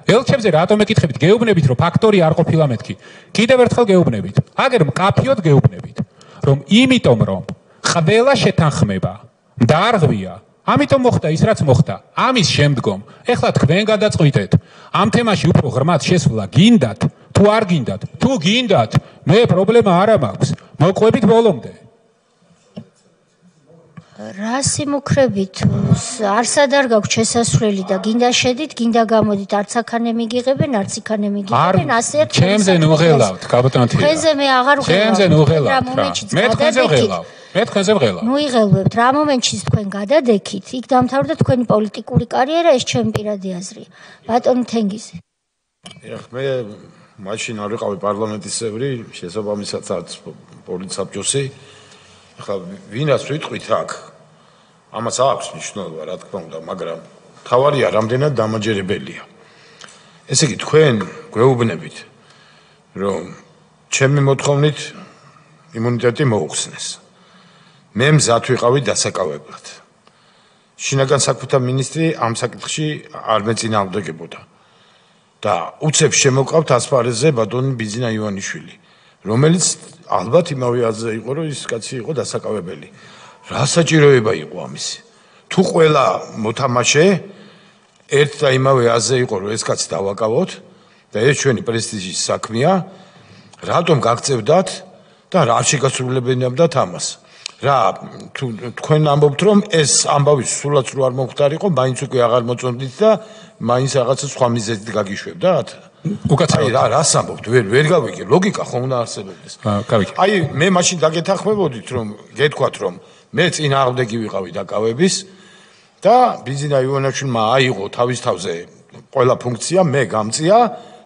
ელჩებზე რატომ ეკითხებით? გეუბნებით, რომ ფაქტორი არ ყოფილა მეთქი. კიდევ ერთხელ გეუბნებით. აგერ მკაფიოდ გეუბნებით, რომ იმიტომ რომ ყველა შეთანხმება დაარღვია, ამიტომ მოხდა ის რაც მოხდა. ამის შემდგომ, ეხლა თქვენ გადაწყვიტეთ, ამ თემაში უფრო ღრმად შესვლა გინდათ, თუ არ გინდათ, თუ გინდათ, მე პრობლემა არა მაქვს. მოყვებით ბოლომდე. რა სიმუქრებით არსად არ გაქვთ შესასვლელი და გინდა შედით, გინდა გამოდით, არც აქანე მიგიღებენ, არც იქანე მიგიღებენ, ასე ერთ ჩემზე ნუღელავთ, კაბოტონთია. თქვენზე მე აღარ ვღელავ. ჩემზე ნუღელავთ. მე თქვენზე ვღელავ. მე თქვენზე ვღელავ. მოიღელვებთ, რა მომენტში თქვენ გადადექით, იქ დამთავრდა თქვენი პოლიტიკური კარიერა, ეს ჩემი პირადი აზრია. ბატონი თენგიზი. მე მაშინ არ ვიყავი პარლამენტის წევრი, შესაბამისად პოლიტსაბჭოსი. ახლა ვინაც ვიტყვით აქ, ამას აქვს მნიშვნელობა, რა თქმა უნდა, მაგრამ თავარია რამდენად დამაჯერებელია. ესე იგი, თქვენ გვეუბნებით, რომ ჩემი მოთხოვნით იმუნიტეტი მოუხსნეს. მე მზად ვიყავი დასაკავებლად. შინაგან საქმეთა მინისტრი ამ საკითხში არ მეწინააღმდეგებოდა. და უცებ შემოყავთ ასპარეზზე ბატონი ბიზინა ივანიშვილი, რომელიც ალბათ იმავე აზრზე იყო, რომ ის კაცი იყო დასაკავებელი. რა საჭიროება იყო ამისი? თუ ყველა მოთამაშე ერთ და იმავე აზრზე იყო, რომ ეს კაცი დავაკავოთ და ეს ჩვენი პრესტიჟის საქმეა, რატომ გაგწევდათ და რა შეგასრულებინებდათ ამას? რა თქვენ ამბობთ, რომ ეს ამბავი სულაც რო არ მომხდარიყო, მაინც უკვე აღარ მოწონდით და მაინც რაღაცა სხვა მიზეზით გაგიშვებდათ? უკაცრავად რას ამბობთ? ვერ გავიგე, ლოგიკა ხომ უნდა არსებობდეს. აი, მე მაშინ დაგეთანხმებოდით, რომ გეთქვათ, რომ მე წინააღმდეგი ვიყავი დაკავების და ბიზინა ივანიშვილმა აიღო თავის თავზე ყველა ფუნქცია, მე გამწია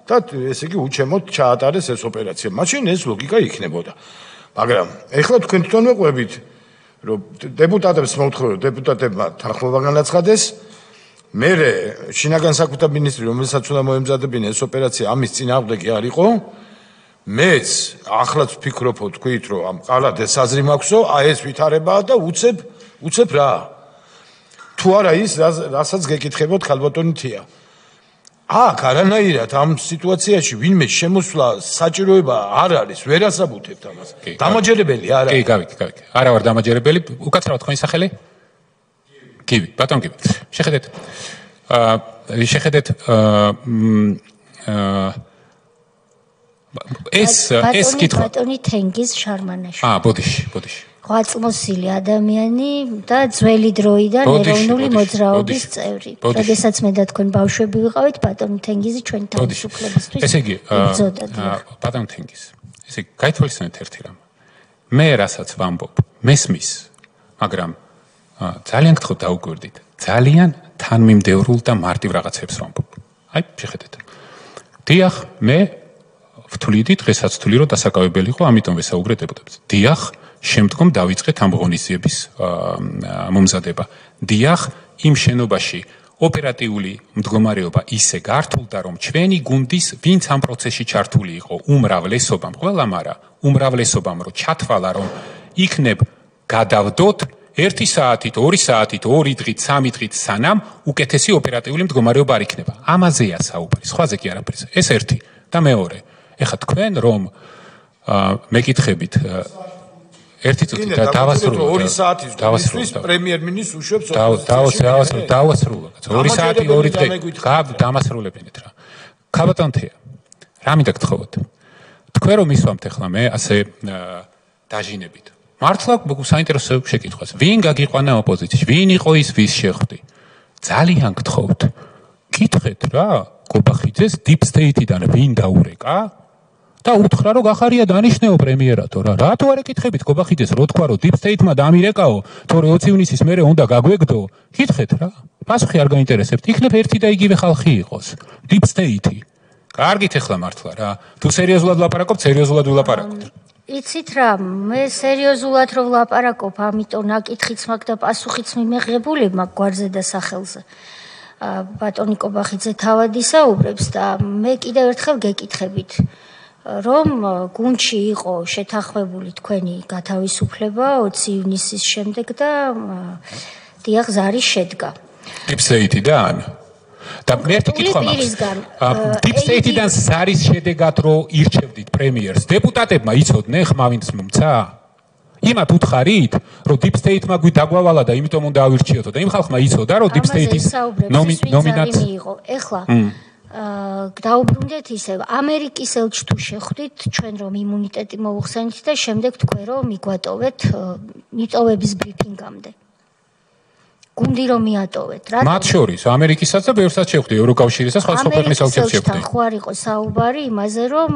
და ესე იგი უჩემოდ ჩაატარეს ეს ოპერაცია. მაშინ ეს ლოგიკა იქნებოდა. მაგრამ ეხლა თქვენ თვითონ მეყვებით, რომ დეპუტატებს მოვთხოვოთ, დეპუტატებმა თანხმობა განაცხადეს, მე შინაგან საქმეთა მინისტრი, რომელსაც უნდა მოემზადებინა ეს ოპერაცია, ამის წინააღმდეგი არ იყო. მეც ახლაც ვფიქრობ, თქვით, რომ ამ ყალად ეს აზრი მაქვსო, აი ეს ვითარებაა და უცებ რა. თუ არა ის, რასაც გეკითხებოდ ქალბატონი თია. აქ არანაირად ამ სიტუაციაში ვინმე შემოსვლა საჭიროება არ არის, ვერ ასაბუთებთ ამას. დამაჯერებელი არა. კი, გავიგე. არა ვარ დამაჯერებელი, უკაცრავად თქვენი სახელი? გივი, ბატონ გივი. შეხედეთ ეს კითხვა. ბატონი თენგიზ შარმანაშვილი. ბოდიში. ღვაწლმოსილი ადამიანი და ძველი დროიდან ეროვნული მოძრაობის წევრი. როდესაც მე და თქვენ ბავშვები ვიყავით, ბატონი თენგიზი ჩვენი თავისუფლებისთვის. ესე იგი, ბატონ თენგიზ. ესე იგი, გაითვალისწინეთ ერთი რამ. მე რასაც ვამბობ, მესმის, მაგრამ ძალიან გთხოვთ დაუკვირდით. ძალიან თანმიმდევრულ და მარტივ რაღაცებს ვამბობ. აი, შეხედეთ. დიახ, მე ვთვლიდი დღესაც ვთვლი, რომ დასაკავებელი იყო, ამიტომ ვესაუბრე დეპუტატებს. დიახ, შემდგომ დავიწყეთ ამ ღონისძიების მომზადება. დიახ, იმ შენობაში ოპერატიული მდგომარეობა ისე გართულდა, რომ ჩვენი გუნდის ვინც ამ პროცესში ჩართული იყო, უმრავლესობამ, ყველამ არა, უმრავლესობამ რომ ჩათვალა, რომ იქნებ გადავდოთ 1 საათით, 2 საათით, 2 დღით, 3 დღით სანამ უკეთესი ოპერატიული მდგომარეობა არ იქნება. ამაზეა საუბარი, სხვაზე კი არაფერზე. ეს ერთი და მეორე. ეხლა თქვენ რომ მეკითხებით ერთი წუთი დავასრულოთ 2 საათის გუნდის პრემიერ-მინისტრს უშვებს დავასრულოთ 2 საათი 2 დღე დამასრულებინეთ რა. ქაბატონთია, რა მინდა გთხოვოთ? თქვენ რომ ისვამთ ახლა მე ასე დაჟინებით. მართლა საინტერესო შეკითხვას. ვინ გაგიყვანა ოპოზიციაში? ვინ იყო ის, ვის შეხვდი? ძალიან გთხოვთ. კითხეთ რა, გობახიძეს deep state-დან ვინ დაურეკა? და უთხრა რომ გახარია დანიშნეო პრემიერატო რა. რატო არ ეკითხებით გობახიძეს, რო თქვა რომ deep state-მა დამირეკაო, თორე 20 ივნისის მერე უნდა გაგვეგდო? კითხეთ რა. პასუხი არ გაინტერესებთ. იქნებ ერთი და იგივე ხალხი იყოს. deep state-ი. კარგით ახლა მართლა რა. თუ სერიოზულად ვლაპარაკობთ, სერიოზულად ვილაპარაკოთ. იცით რა, მე სერიოზულად რო ვლაპარაკობ, ამიტომ ნაკითხიც მაქვს და პასუხიც მიმეღებული მაქვს გვარზე და სახელზე. ბატონი კობახიძე თავად ისაუბრებს და მე კიდევ ერთხელ გეკითხებით, რომ გუნდში იყო შეთანხმებული თქვენი გათავისუფლება 20 ივნისის შემდეგ და დიახ ზარი შედგა. deep state-დან და მე ერთი კითხვა მაქვს. Deep State-დან არის შედეგად რომ ირჩევდით პრემიერს. დეპუტატებმა იცოდნენ ხმავინს მომცა? იმათ უთხარით, რომ Deep State-მა გვიდაგვავალა და იმიტომ უნდა ავირჩიოთო და იმ ხალხმა იცოდა, რომ Deep State-ის ნომინაცია იყო. ეხლა დაუბრუნდეთ ისევ ამერიკის ელჩს თუ შეხვდით ჩვენ რომ იმუნიტეტი მოუხსენით და შემდეგ თქვენ რომ მიგვატოვეთ მიტოვების ბრიფინგამდე. გუნდი რომ მიატოვეთ რა მათ შორის ამერიკისაც და ბევრსაც შეხვდი ევროკავშირის და სხვა ქვეყნის ელჩებს შეხვდი. ხო არ იყო საუბარი იმაზე რომ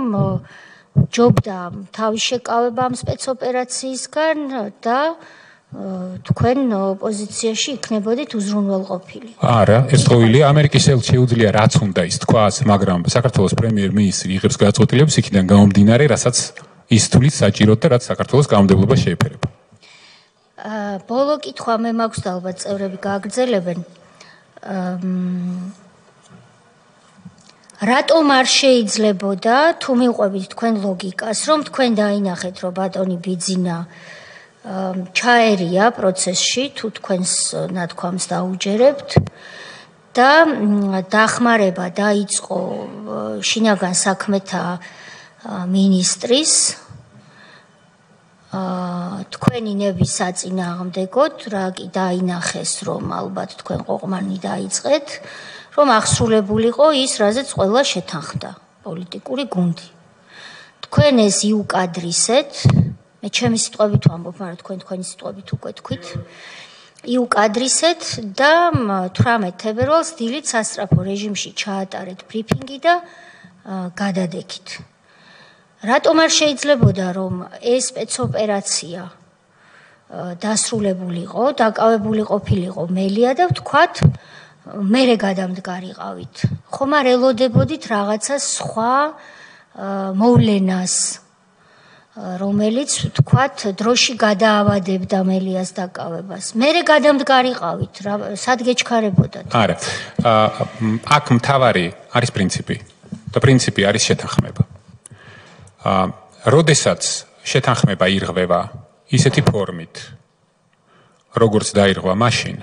ჯობდა თავის შეკავება ამ სპეცოპერაციისგან და თქვენ ოპოზიციაში იქნებოდით უზრუნველყოფილი. არა, ეს თხოვილია ამერიკის ელჩს შეუძლია რაც უნდა ის თქვას, მაგრამ საქართველოს პრემიერ-მინისტრი იღებს გადაწყვეტილებას იქიდან გამომდინარე, რასაც ის თulis საჭიროდ და რაც საქართველოს კანონმდებლობა შეეფერება. ბოლო კითხვა მე მაქვს და ალბათ წევრები გააგრძელებენ. რატომ არ შეიძლებოდა თუ მივყვებით თქვენ ლოგიკას, რომ თქვენ დაინახეთ, რომ ბატონი ბიძინა ჩაერია პროცესში, თუ თქვენს ნათქვამს დაუჯერებთ და დახმარება დაიწყო შინაგან საქმეთა მინისტრის თქვენი ნების საწინააღმდეგოდ რა კი დაინახეს, რომ ალბათ თქვენ ყოყმანი დაიწყეთ, რომ აღსრულებულიყო ის, რაზეც ყველა შეთანხმდა, პოლიტიკური გუნდი. თქვენ ეს იუკადრისეთ, მე ჩემი სიტყვებით ვამბობ, მაგრამ თქვენ თქვენი სიტყვებით უკვე თქვით, იუკადრისეთ და 18 თებერვალს დილით სასწრაფო რეჟიმში ჩაატარეთ ბრიფინგი და გადადექით. რატომ არ შეიძლებოდა რომ ეს სპეცოპერაცია დასრულებულიყო, დაკავებული ყოფილიყო მელია და ვთქვათ მერე გადამდგარიყავით. ხომ არ ელოდებოდით რაღაცა სხვა მოვლენას, რომელიც ვთქვათ დროში გადაავადებდა მელიას დაკავებას. მერე გადამდგარიყავით, სად გეჩქარებოდათ? არა. აქ მთავარი არის პრინციპი. და პრინციპი არის შეთანხმება. როდესაც შეთანხმება ირღვევა ისეთი ფორმით, როგორც დაირღვა მაშინ,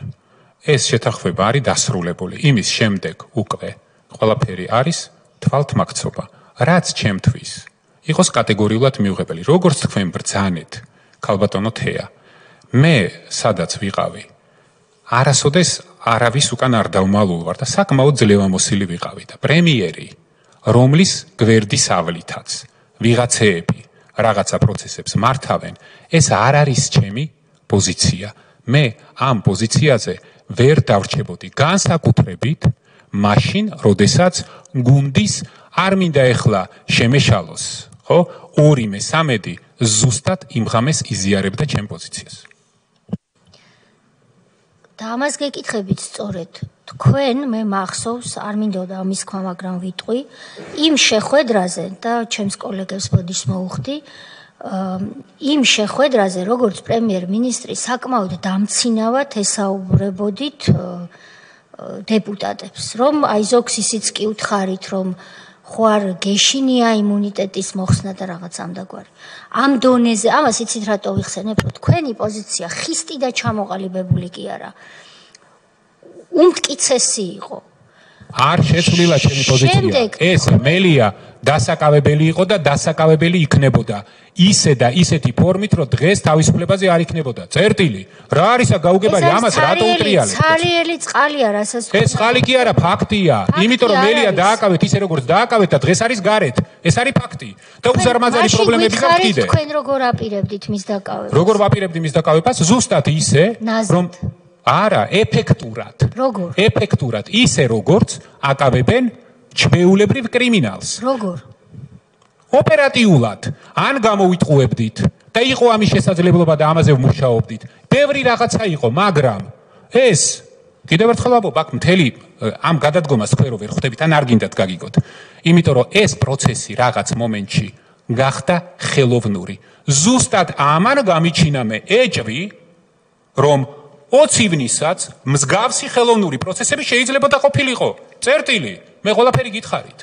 ეს შეთანხმება არის დასრულებული. იმის შემდეგ უკვე ყველაფერი არის თვალთმაქცობა, რაც ჩემთვის იყოს კატეგორიულად მიუღებელი. როგორც თქვენ ბრძანეთ, ქალბატონო თეა, მე სადაც ვიყავი, არასოდეს არავის უკან არ დავმალულ ვარ და საკმაოდ ძლევამოსილი ვიყავი და პრემიერი, რომლის გვერდის ავლითაც ვიღაცეები რაღაცა პროცესებს მართავენ, ეს არ არის ჩემი პოზიცია. მე ამ პოზიციაზე ვერ დავრჩებოდი განსაკუთრებით მაშინ, როდესაც გუნდის არ მინდა ეხლა შემეშალოს, ხო? 2/3 ზუსტად იმ ღამეს იზიარებდა ჩემ პოზიციას. და ამას გეკითხებით სწორედ თქვენ, მე მახსოვს, არ მინდოდა ამის თქვა, მაგრამ ვიტყვი, იმ შეხვედრაზე და ჩემს კოლეგებს ბოდიშს მოუხდი, იმ შეხვედრაზე, როგორც პრემიერ-მინისტრი, საკმაოდ დამცინავად ესაუბრებოდით დეპუტატებს, რომ აი ზოგს ისიც კი უთხარით, რომ ხო არ გეშინია იმუნიტეტის მოხსნა და რაღაც ამდაგვარი. ამ დონეზე, ამას იცით რატო ვიხსენებ, რომ თქვენი პოზიცია ხისტი და ჩამოყალიბებული კი არა. უმტკიცესი იყო. არ შეცვლილა ჩემი პოზიცია. ეს მელია დასაკავებელი იყო და დასაკავებელი იქნებოდა. ისე და ისეთი ფორმით, რომ დღეს თავისუფლებაზე არ იქნებოდა. წერტილი, რა არისა გაუგებარი, ამას რატო უტრიალეთ? ცარიელი წყალია, რასაც ეს წყალი კი არა, ფაქტია. იმიტომ რომ მელია დააკავეთ ისე როგორც დააკავეთ და დღეს არის გარეთ. ეს არის ფაქტი. და უზარმაზარი პრობლემები გაქვს კიდე. თქვენ როგორ აპირებდით მის დაკავებას? როგორ ვაპირებდი მის დაკავებას? ზუსტად ისე, რომ არა, ეფექტურად. როგორ? ეფექტურად, ისე როგორც აკავებენ ჩვეულებრივ კრიმინალს. როგორ? ოპერატიულად, ან გამოვიტყუებდით და იყო ამის შესაძლებლობა და ამაზე ვმუშაობდით. ბევრი რაღაცა იყო, მაგრამ ეს კიდევ ერთხელ ვამბობ, აქ მთელი ამ გადადგომას თქვენ რო ვერ ხვდებით, ან არ გინდათ გაგიგოთ. იმიტომ რომ ეს პროცესი რაღაც მომენტში გახდა ხელოვნური. ზუსტად ამან გამიჩინა მე ეჭვი, რომ 20 ივნისაც მსგავსი ხელოვნური პროცესები შეიძლება ყოფილიყო. წერტილი, მე ყველაფერი გითხარით.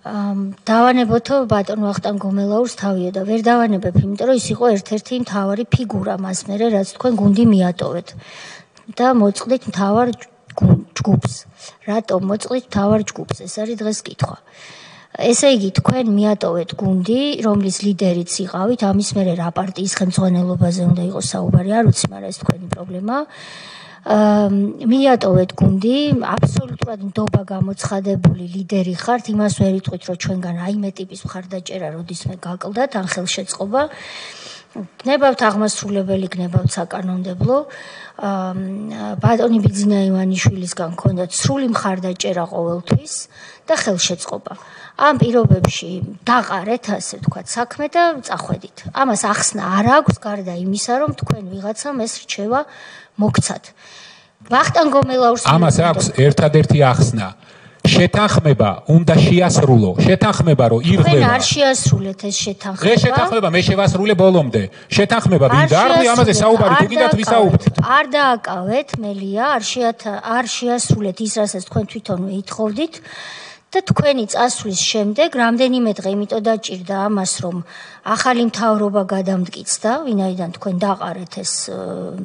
დავანებოთო ბატონ ვახტანგ გომელაურს თავია და ვერ დავანებებ, იმიტომ რომ ის იყო ერთ-ერთი მთავარი ფიგურა მას მერე, რაც თქვენ გუნდი მიატოვეთ და მოწყდით მთავარ ჯგუფს. რატომ მოწყდით მთავარ ჯგუფს? ეს არის დღეს კითხვა. ესე იგი, თქვენ მიატოვეთ გუნდი, რომლის ლიდერიც იყავით, ამის მერე რა პარტიის ხელმძღვანელობაზე უნდა იყოს საუბარი, არ ვიცი, მაგრამ ეს თქვენი პრობლემაა. მიატოვეთ გუნდი, აბსოლუტურად ნდობა გამოცხადებული ლიდერი ხართ, იმას ვერ იტყვით, რომ ჩვენგან რაიმე ტიპის მხარდაჭერა როდისმე გაკლდათ, ან ხელშეწყობა. გნებავთ აღმასრულებელი, გნებავთ საკანონმდებლო. ბატონი ბიძინა ივანიშვილისგან ჰქონდათ სრული მხარდაჭერა ყოველთვის და ხელშეწყობა. ამ პირობებში დაყარეთ, ასე ვთქვათ, საქმე და წახვედით. ამას ახსნა არ აქვს, გარდა იმისა, რომ თქვენ ვიღაცამ ეს რჩევა მოგცათ. ვახტანგ გომელაურს ამას აქვს ერთადერთი ახსნა. შეთანხმება უნდა შეასრულო. შეთანხმება რომ ირღვევა. თქვენ არ შეასრულეთ ეს შეთანხმება. დღეს შეთანხმება მე შევასრულე ბოლომდე. შეთანხმება ვინ დაარღვი ამაზე საუბარი თუ კიდათ ვისაუბრეთ. არ დააკავეთ მელია, არ შეასრულეთ ის, რასაც თქვენ თვითონვე ითხოვდით. და თქვენი წასვლის შემდეგ რამდენიმე დღე იმიტომ დაჭირდა ამას, რომ ახალი მთავრობა გადამტკიცდა, ვინაიდან თქვენ დაყარეთ ეს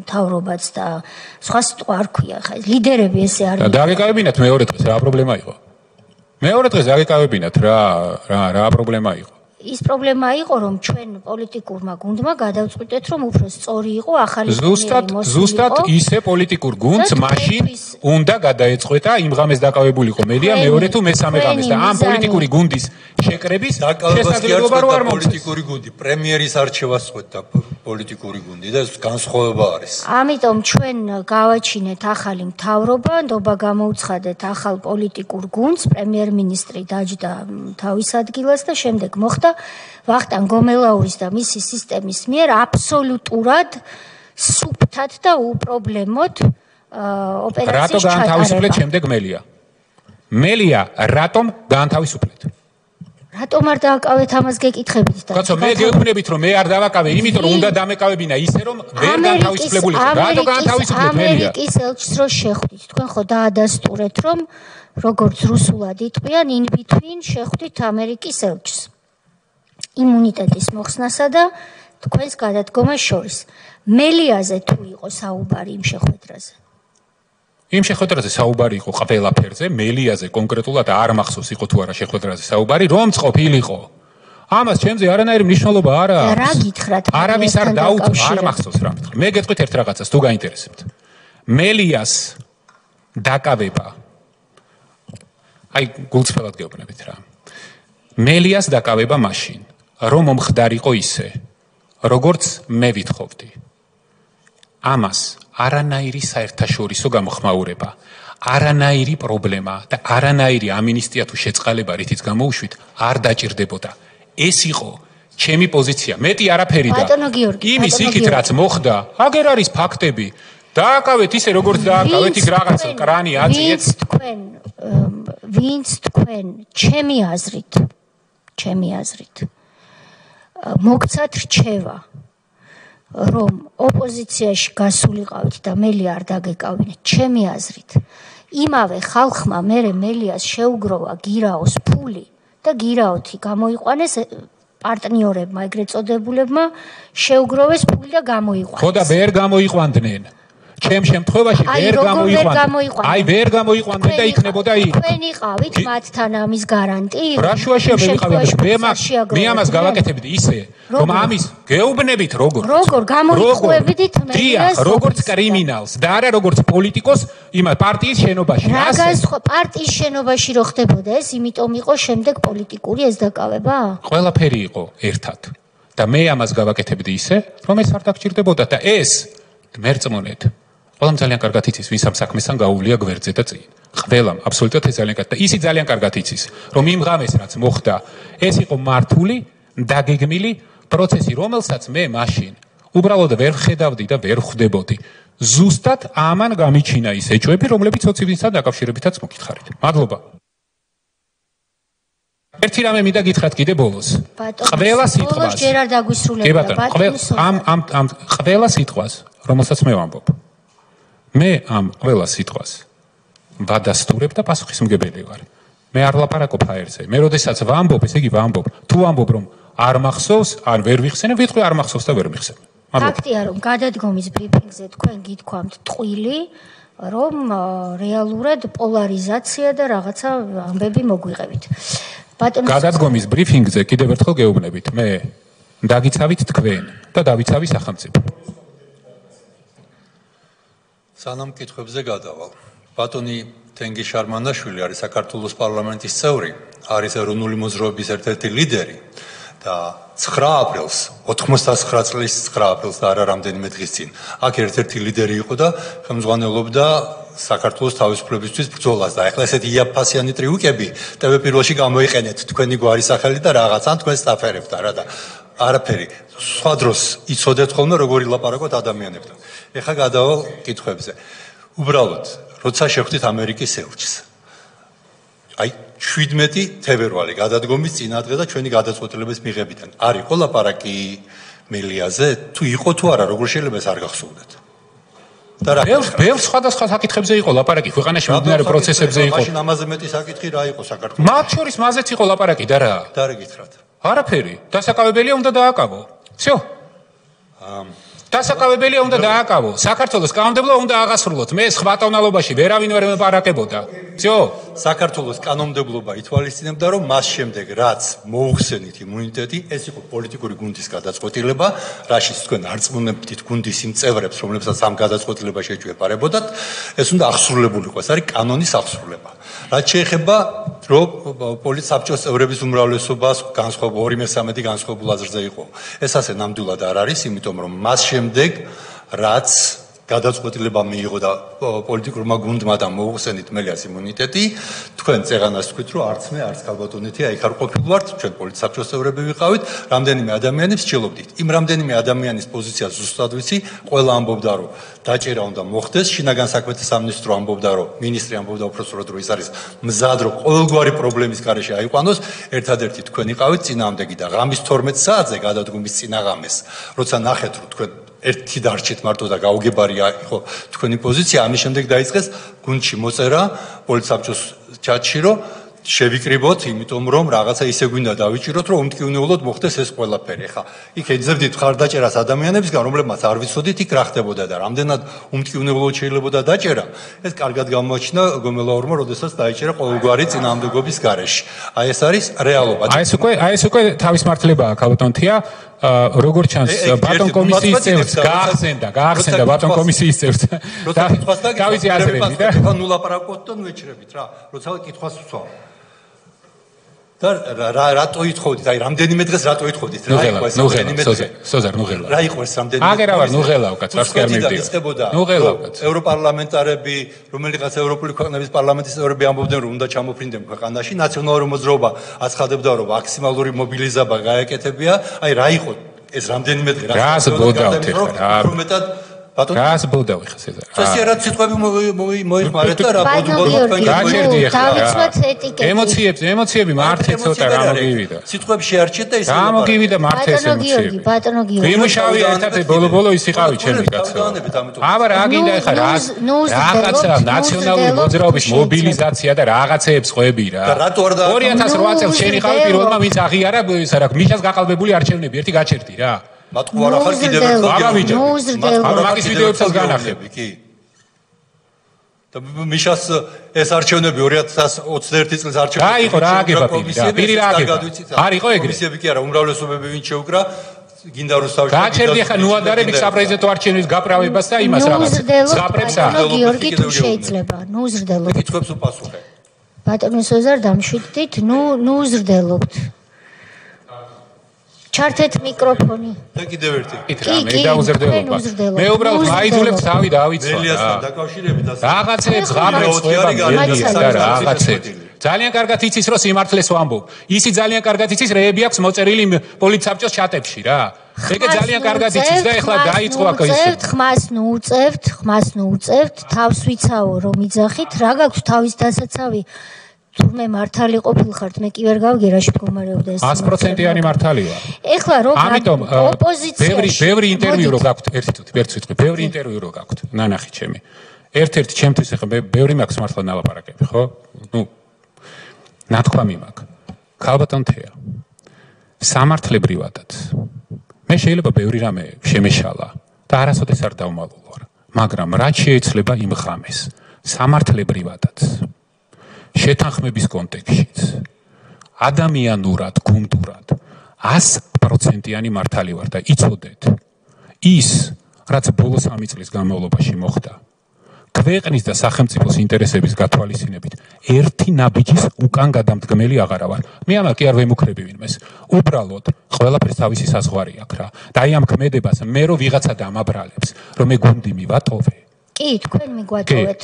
მთავრობაც და სხვა სიტყვა არ ქვია, ხა ლიდერები ესე არ და დაგეკავებინათ მეორე დღეს რა პრობლემა იყო? მეორე დღეს დაგეკავებინათ რა პრობლემა იყო? ის პრობლემა იყო, რომ ჩვენ პოლიტიკურმა გუნდმა გადავწყვიტეთ, რომ უფრო სწორი იყო ახალი ზუსტად ისე პოლიტიკურ გუნდს მაშინ უნდა გადაეწყვეტა იმ ღამეს დაკავებულიყო მედია მეორე თუ მესამე ღამეს და ამ პოლიტიკური გუნდის შეკრების შესაძლებლობა რო არ პოლიტიკური გუნდი პრემიერის არჩევას წყვეტდა პოლიტიკური გუნდი და განსხვავება არის. ამიტომ ჩვენ გავაჩინეთ ახალი მთავრობა, ნდობა გამოუცხადეთ ახალ პოლიტიკურ გუნდს, პრემიერ-მინისტრი დაჯდა თავის ადგილას და შემდეგ მოხდა ვახტანგ გომელაურის და მისი სისტემის მიერ აბსოლუტურად სუფთად და უპრობლემოდ ოპერაციის ჩატარება. რატო განთავისუფლეთ შემდეგ მელია? მელია რატომ განთავისუფლეთ? რატომ არ დააკავეთ ამას გეკითხებით და კაცო მე გეუბნებით რომ მე არ დავაკავე იმიტომ რომ უნდა დამეკავებინა ისე რომ ვერ განთავისუფლებულიყო. რატო განთავისუფლეთ მელია? ამერიკის ელჩს რო შეხვდით, თქვენ ხო დაადასტურეთ რომ როგორც რუსულად იტყვიან in between შეხვდით ამერიკის ელჩს. იმუნიტეტის მოხსნასა და თქვენს გადადგომას შორის. მელიაზე თუ იყო საუბარი იმ შეხვედრაზე? იმ შეხვედრაზე საუბარი იყო ყველაფერზე, მელიაზე კონკრეტულად არ მახსოვს იყო თუ არა შეხვედრაზე საუბარი, რომ ყოფილიყო. ამას ჩემზე არანაირი მნიშვნელობა არ აქვს. რა გითხრათ? არავის არ დაუწყო, არ მახსოვს რა მითხრა. მე გეტყვით ერთ რაღაცას, თუ გაინტერესებთ. მელიას დაკავება. აი, გულწრფელად გეუბნებით რა. მელიას დაკავება მაშინ, რომ მომხდარიყო ისე, როგორც მე ვითხოვდი. ამას არანაირი საერთაშორისო გამოხმაურება, არანაირი პრობლემა და არანაირი ამინისტია თუ შეწყალება რითიც გამოუშვით არ დაჭირდებოდა. ეს იყო ჩემი პოზიცია, მეტი არაფერი და იმის იქით რაც მოხდა, აგერ არის ფაქტები. დააკავეთ ისე როგორც დააკავეთ იქ რაღაც კრანი აწიეთ. ვინც თქვენ ჩემი აზრით მოგცათ რჩევა რომ ოპოზიციაში გასულიყავით და მელი არ დაგეკავინეთ, ჩემი აზრით იმავე ხალხმა მერე მელიას შეუგროვა გირაოს ფული და გირაოთი გამოიყვანეს პარტნიორებმა, ეგრეთ წოდებულებმა შეუგროვეს ფული და გამოიყვანეს. ხო და ვერ გამოიყვანდნენ. ჩემ შემთხვევაში ვერ გამოიყვანდნენ. აი ვერ გამოიყვანდნენ და იქნებოდა იქ. თქვენ იყავით მათთან ამის გარანტი? რა შუაშია მე ვიყავი? მე ამას გავაკეთებდი ისე, რომ ამის გეუბნებით როგორ გამოიყვებდით მელიას როგორც კრიმინალს და არა როგორც პოლიტიკოს იმ პარტიის შენობაში. რა განსხვავება პარტიის შენობაში რო ხდებოდა ეს, იმიტომ იყო შემდეგ პოლიტიკური ეს დაკავება? ყველაფერი იყო ერთად. და მე ამას გავაკეთებდი ისე, რომ ეს არ დაგჭირდებოდა და ეს მერწმუნეთ. ყველამ ძალიან კარგად იცის, ვის ამ საქმესთან გაუვლია გვერდზე და წინ. ყველამ აბსოლუტურად ეს ძალიან კარგად და ისი ძალიან კარგად იცის, რომ იმ ღამეს რაც მოხდა, ეს იყო მართული, დაგეგმილი პროცესი, რომელსაც მე მაშინ უბრალოდ ვერ ხედავდი და ვერ ხვდებოდი. ზუსტად ამან გამიჩინა ის ეჭვები, რომლებიც ოციბნისთან დაკავშირებითაც მოგითხარით. მადლობა. ერთი რამე მინდა გითხრათ კიდე ბოლოს. ყველა სიტყვას ჯერ არ დაგვისრულებდა ბატონო. ამ ყველა სიტყვას, რომელსაც მე ვამბობ. მე ამ ყველა სიტყვას ვადასტურებ და პასუხისმგებელი ვარ. მე არ ლაპარაკობ აერზე. მე როდესაც ვამბობ, ესე იგი ვამბობ. თუ ვამბობ რომ არ მახსოვს, არ ვერ ვიხსენებ, ვიტყვი არ მახსოვს და ვერ მიხსენებ. ფაქტია რომ გადადგომის ბრიფინგზე თქვენ გითქვამთ ტყვილი, რომ რეალურად პოლარიზაცია და რაღაცა ამბები მოგვიღებით. გადადგომის ბრიფინგზე კიდევ ერთხელ გეუბნებით, მე დაგიცავით თქვენ და დავიცავი სახელმწიფო. სანამ კითხვებზე გადავალ. ბატონი თენგიზ შარმანაშვილი არის საქართველოს პარლამენტის წევრი, არის ეროვნული მოძრაობის ერთ-ერთი ლიდერი და 9 აპრილს, 99 წლის 9 აპრილს და არა რამდენიმე დღის წინ, აქ ერთ-ერთი ლიდერი იყო და ხელმძღვანელობდა საქართველოს თავისუფლებისთვის ბრძოლას და ახლა ესეთი იაფფასიანი ტრიუკები ტევე პირველში გამოიყენეთ თქვენი გვარის სახელი და რაღაც ან თქვენ სტაფერებთ არა და არაფერი სხვა დროს იცოდეთ ხოლმე როგორი ლაპარაკობთ ადამიანებთან. ეხლა გადავალ კითხვებზე. უბრალოდ, როცა შეხვდით ამერიკის ელჩს. აი 17 თებერვალი გადადგომის წინადღე და ჩვენი გადაწყვეტილების მიღებიდან. არ იყო ლაპარაკი მელიაზე? თუ იყო თუ არა, როგორ შეიძლება ეს არ გახსოვდეთ? და რა ბევრ სხვადასხვა საკითხებზე იყო ლაპარაკი, ქვეყანაში მიმდინარე პროცესებზე იყო. მაშინ ამაზე მეტი საკითხი რა იყო საქართველოს? მათ შორის მაზეც იყო ლაპარაკი და რა? და რა გითხრათ? არაფერი. დასაკავებელია უნდა დააკავო. всё. დასაკავებელია უნდა დააკავო. საქართველოს კანონმდებლობა უნდა აღასრულოთ. მე სხვა ტონალობაში ვერავინ ვერ მოპარაკებოდა. всё. საქართველოს კანონმდებლობა ითვალისწინებდა, რომ მას შემდეგ, რაც მოუხსენით იმუნიტეტი, ეს იყო პოლიტიკური გუნდის გადაწყვეტილება, რაშიც თქვენ არ წმუნებდით გუნდის იმ წევრებს, რომლებსაც ამ გადაწყვეტილებას შეჯვებარებოდათ, ეს უნდა აღსრულებულიყო. ეს არის კანონის აღსრულება. რაც შეეხება რომ პოლიცსაბჭოს წევრების უმრავლესობას განსხვავებულ 2/3 განსხვავებულ აზრზე იყო. ეს ასე ნამდვილად არ არის, იმიტომ რომ მას შემდეგ რაც გადაწყვეტილება მიიღო და პოლიტიკურმა გუნდმა და მოუხსენით მელიას იმუნიტეტი, თქვენ წეღანას თქვით, რომ არც მე, არც ქალბატონეთი აი ხარ ყოფილვართ, ჩვენ პოლიცსაბჭოს წევრები ვიყავით, რამდენიმე ადამიანებს შეძლობდით. იმ რამდენიმე ადამიანის პოზიციას ზუსტად ვიცი, ყველა ამბობდა, რომ დაჭერა უნდა მოხდეს, შინაგან საქმეთა სამინისტრო ამბობდა, რომ მინისტრი ამბობდა უпростоრად, რომ ის არის მზად, რომ ყოველგვარი პრობლემის გარეშე აიყვანოს, ერთადერთი თქვენ იყავით წინააღმდეგი და ღამის 12 საათზე გადადგომის წინაღამეს, როცა ნახეთ, რომ თქვენ ერთი დარჩით მარტო და გაუგებარია იყო თქვენი პოზიცია, ამის შემდეგ დაიწყეს გუნდში მოწერა პოლიცსაბჭოს ჩატში, რომ შევიკრიბოთ, იმიტომ რომ რაღაცა ისე გვინდა დავიჭიროთ, რომ უმტკივნეულოდ მოხდეს ეს ყველაფერი. ხა, იქ ეძებდით ხარდაჭერას ადამიანებისგან, რომლებმაც არ ვიცოდით იქ რა ხდებოდა და რამდენად უმტკივნეულოდ შეიძლებოდა დაჭერა. ეს კარგად გამოაჩინა გომელაურმა, როდესაც დაიჭერა ყოველგვარი წინააღმდეგობის გარეშე. აი ეს არის რეალობა. აი ეს უკვე თავის მართლებაა, ქალბატონთია. როგორც ჩანს, ბატონ კომისიის წევრს გაახსენდა ბატონ კომისიის წევრს. როცა კითხვას გავიცი ასევე და ხა ნუ ლაპარაკობთ და ნუ ეჩრებით რა. როცა კითხვას ვსვამ. და რატო ითხოვდით? აი რამდენიმე დღეს რატო ითხოვდით? რა იყო ეს რამდენიმე დღე? სოზარ ნუღელა. რა იყო ეს რამდენიმე? აგერა ვარ ნუღელავ კაც, ვარც კი არ მივდივარ. ნუღელავ კაც. ევროპარლამენტარები, რომელიღაც ევროპული ქვეყნების პარლამენტის წევრები ამბობდნენ, რომ უნდა ჩამოფრინდნენ ქვეყანაში, ნაციონალური მოძრაობა აცხადებდა, რომ მაქსიმალური მობილიზება გაეკეთებია. აი რა იყო ეს რამდენიმე დღე? რას ბოდავთ ეხლა? მეტად ბატონო რას ბოდავი ხა სეზარ? წესიერად სიტყვები მოიხმარეთ და რა ბოდუბოდო გაჩერდი ეხლა. დავიცვათ ეტიკეტი. ემოციები მართე ცოტა რა მოგივიდა. სიტყვები შეარჩიეთ და ისე რა მოგივიდა მართე ეს ემოციები. ბატონო გიორგი. ვიმუშავე ერთად ბოლო ის იყავი ჩემი კაცო. აბა რა გინდა ეხლა რაღაცა ნაციონალური მოძრაობის მობილიზაცია და რაღაცეებს ყვები რა. 2008 წელს შენ იყავი პირველმა ვინც აღიარა ისა რა მიშას გაყალბებული არჩევნები ერთი გაჩერდი რა. მათყუ არა ხარ კიდევ ერთხელ აბა მაგის ვიდეოებსაც განახები კი და მიშას ეს არჩევნები 2021 წლის არჩევნები რა იყო რა აგება პირი რა აგება არ იყო ეგრე კომისიები კი არა უმრავლესობები ვინ შეუკრა გინდა რუსთავში გაჩერდი ახლა ნუადარები საპრეზიდენტო არჩევნების გაправებას და იმას რაღაც ზაპრებსა გიორგი თუ შეიძლება ნუ ზრდელობთ კითხვებს უპასუხე ბატონო სოზარ დამშვიდდით ნუ ზრდელობთ ჩართეთ მიკროფონი. და კიდევ ერთი. მე დაუზრდელობა. მე უბრალოდ მაიძულებ თავი დავიცვა. მელიასთან დაკავშირებით ასე. რაღაცებს ღამრებს ყვება და რაღაცებს. ძალიან კარგად იცის რომ სიმართლეს ვამბობ. ისი ძალიან კარგად იცის რეები აქვს მოწერილი პოლიცსაბჭოს ჩატებში რა. ეგე ძალიან კარგად იცის და ეხლა დაიწყო აქ ის. ხმას ნუ უწევთ, თავს ვიცავო რომ იძახით, რა გაქვს თავის დასაცავი? თუმე მართალი ყოფილხართ, მე კი ვერ გავიგე რაში მდგომარეობდა ეს. 100%-იანი მართალი ვარ. ეხლა რო ოპოზიციაში ბევრი ინტერვიუ რო გაქვთ, ერთი წუთი, ბევრი ინტერვიუ რო გაქვთ, ნანახი ჩემი. ერთ-ერთი ჩემთვის ეხლა ბევრი მაქვს მართლა ნალაპარაკები, ხო? ნუ ნათქვამი მაქვს. ქალბატონთია. სამართლებრივადაც. მე შეიძლება ბევრი რამე შემეშალა და არასოდეს არ დავმალულ ვარ. მაგრამ რაც შეეცლება იმ ღამეს სამართლებრივადაც შეთანხმების კონტექსტშიც ადამიანურად, გუნდურად 100%-იანი მართალი ვარ და იცოდეთ ის რაც ბოლო 3 წლის განმავლობაში მოხდა ქვეყნის და სახელმწიფოს ინტერესების გათვალისწინებით ერთი ნაბიჯის უკან გადამდგმელი აღარა ვარ. მე ამას კი არ ვემუქრები ვინმეს. უბრალოდ ყველაფერს თავისი საზღვარი აქვს რა. და აი ამ ქმედებას მე რო ვიღაცა დამაბრალებს, რომ მე გუნდი მივატოვე. კი, თქვენ მიგვატოვეთ.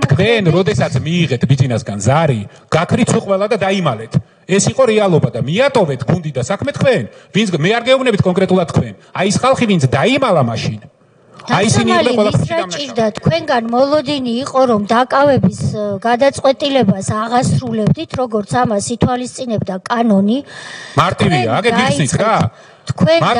თქვენ როდესაც მიიღეთ ბიძინასგან ზარი, გაქრით ყველა და დაიმალეთ. ეს იყო რეალობა და მიატოვეთ გუნდი და საქმე თქვენ. ვინც მე არ გეუბნებით კონკრეტულად თქვენ. აი ის ხალხი ვინც დაიმალა მაშინ აი ისინი იყო ყველაფერში დამნაშავე. თქვენგან მოლოდინი იყო რომ დაკავების გადაწყვეტილებას აღასრულებდით, როგორც ამას ითვალისწინებდა კანონი. მარტივია, აგერ გიხსნით რა.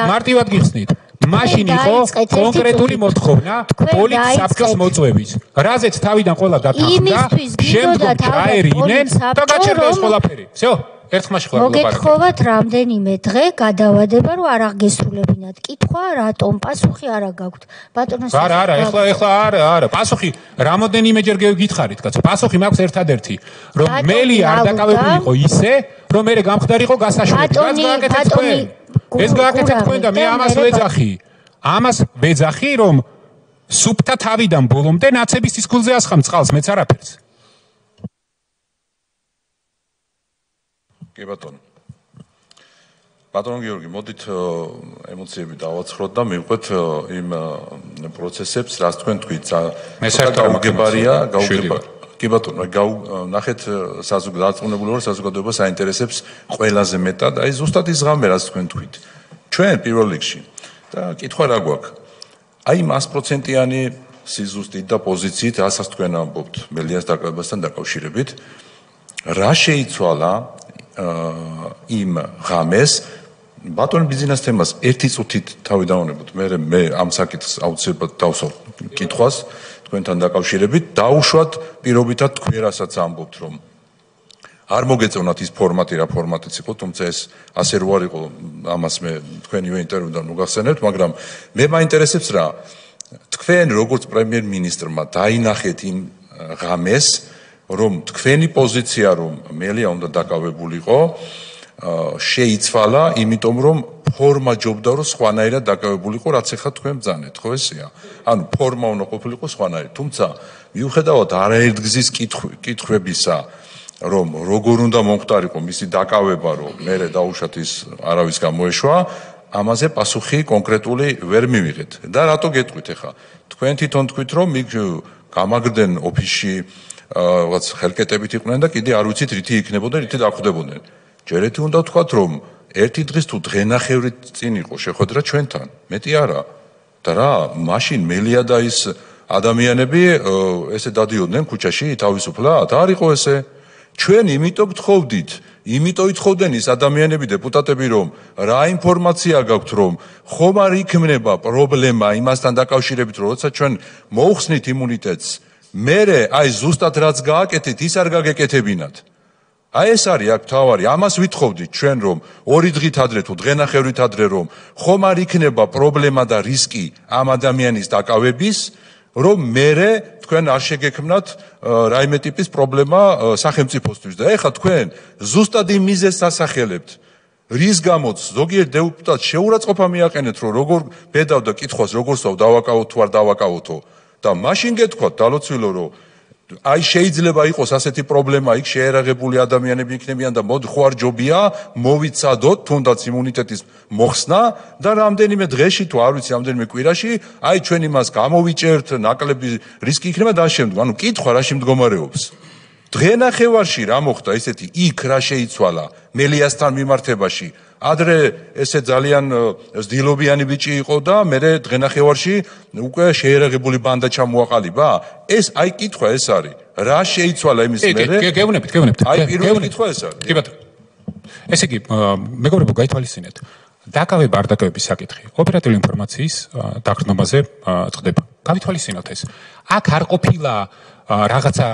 მარტივად გიხსნით. მაშინ იყო კონკრეტული მოთხოვნა პოლიციის საფრთხის მოწვევის. რაზეც თავიდან ყველა დათანხმდა, შემდგომ ჩაერინენ და გაჩერდა ეს ყველაფერი. всё, ერთხმაში ხარ ლაპარაკი. მოგეთხოვათ რამდენიმე დღე გადავადება, რომ არ აღგესრულებინათ. კითხვა რატომ? პასუხი არა გაქვთ. ბატონო არა, ეხლა არა. პასუხი რამოდენიმეჯერ გითხარით, კაცო. პასუხი მაქვს ერთადერთი, რომ მელი არ დაკავებული იყო ისე, რომ მე გამხდარიყო გასაშლელი. რაც გააკეთეთ თქვენ. ეს გააკეთეთ თქვენ და მე ამას ვეძახი. ამას ვეძახი, რომ სუფთა თავიდან ბოლომდე ნაცების სისქულზე ასხამ წყალს, მეც არაფერს. კი ბატონო. ბატონო გიორგი, მოდით ემოციები დავაცხროთ და მივყვეთ იმ პროცესებს, რაც თქვენ თქვით. მე საერთოდ მოგებარია, კი ბატონო, ნახეთ დარწმუნებული ვარ, საზოგადოება საინტერესებს ყველაზე მეტად, აი ზუსტად ის ღამე, რაც თქვენ თქვით. ჩვენ პირველ რიგში და კითხვა რა გვაქვს? აი 100%-იანი სიზუსტით და პოზიციით, რასაც თქვენ ამბობთ მელიას დაკავებასთან დაკავშირებით, რა შეიცვალა იმ ღამეს ბატონ ბიზნეს თემას ერთი წუთით თავი დავუნებოთ. მე ამ საკითხს აუცილებლად დავსვავ კითხვას თქვენთან დაკავშირებით. დაუშვათ პირობითად თქვენ რასაც ამბობთ, რომ არ მოგეწონათ ის ფორმატი, რა ფორმატიც იყო, თუმცა ეს ასე რო არ იყო, ამას მე თქვენივე ინტერვიუდან მოგახსენებთ, მაგრამ მე მაინტერესებს რა, თქვენ როგორც პრემიერ-მინისტრმა დაინახეთ იმ ღამეს, რომ თქვენი პოზიცია რომ მელია უნდა დაკავებულიყო შეიცვალა, იმიტომ რომ ფორმა ჯობდა რომ სხვანაირად დაკავებულიყო, რაც ახლა თქვენ ბძანეთ, ხო ესეა? ანუ ფორმა უნდა ყოფილიყო სხვანაირად. თუმცა მიუხედავად არაერთგზის კითხვებისა, რომ როგორ უნდა მომხდარიყო მისი დაკავება, რომ მერე დაუშვათ ის არავის გამოეშვა, ამაზე პასუხი კონკრეტული ვერ მივიღეთ. და რატო გეტყვით ახლა? თქვენ თვითონ თქვით რომ იქ გამაგრდნენ ოფისში რაღაც ხელკეტებით იყვნენ და კიდე არ ვიცით რითი იქნებოდა, რითი დახვდებოდნენ. ჯერეთი უნდა ვთქვათ, რომ ერთი დღის თუ დღენახევრით წინ იყო შეხვედრა ჩვენთან, მეტი არა. და რა, მაშინ მელია და ის ადამიანები ესე დადიოდნენ ქუჩაში თავისუფლად? არ იყო ესე. ჩვენ იმიტომ გთხოვდით, იმიტომ ითხოვდნენ ის ადამიანები, დეპუტატები, რომ რა ინფორმაცია გაქვთ, რომ ხომ არ იქმნება პრობლემა იმასთან დაკავშირებით, რომ როცა ჩვენ მოუხსნით იმუნიტეტს, მერე აი ზუსტად რაც გააკეთეთ, ის არ გაგეკეთებინათ. აი ეს არის აქ თავარი, ამას ვითხოვდით ჩვენ, რომ 2 დღით ადრე თუ დღენახევრით ადრე, რომ ხომ არ იქნება პრობლემა და რისკი ამ ადამიანის დაკავების, რომ მერე თქვენ არ შეგექმნათ რაიმე ტიპის პრობლემა სახელმწიფოსთვის. და ეხლა თქვენ ზუსტად იმ მიზეზს ასახელებთ, რის გამოც ზოგიერთ დეპუტატს შეურაცხყოფა მიაყენეთ, რომ როგორ ბედავდა კითხვას, როგორ სწავ დავაკავოთ თუ არ დავაკავოთო. და მაშინ გეთქვათ დალოცვილო, რომ აი შეიძლება იყოს ასეთი პრობლემა, იქ შეერაღებული ადამიანები იქნებიან და მოდი ხო არ ჯობია მოვიცადოთ თუნდაც იმუნიტეტის მოხსნა და რამდენიმე დღეში თუ არ ვიცი რამდენიმე კვირაში აი ჩვენ იმას გამოვიჭერთ, ნაკლები რისკი იქნება და შემდგომ. ანუ კითხვა რაში მდგომარეობს? დღენახევარში რა მოხდა ესეთი, იქ რა შეიცვალა მელიასთან მიმართებაში? ადრე ესე ძალიან ზდილობიანი ბიჭი იყო და მე დღენახევარში უკვე შეერაღებული ბანდა ჩამოაყალიბა. ეს აი კითხვა ეს არის. რა შეიცვალა იმის მერე? გეუბნებით. აი პირველი კითხვა ეს არის. კი ბატონო. ესე იგი, მეგობრებო, გაითვალისწინეთ. დაკავება არ დაკავების საკითხი ოპერატიული ინფორმაციის დაგრძნობაზე წდება. გავითვალისწინოთ ეს. აქ არ ყოფილა რაღაცა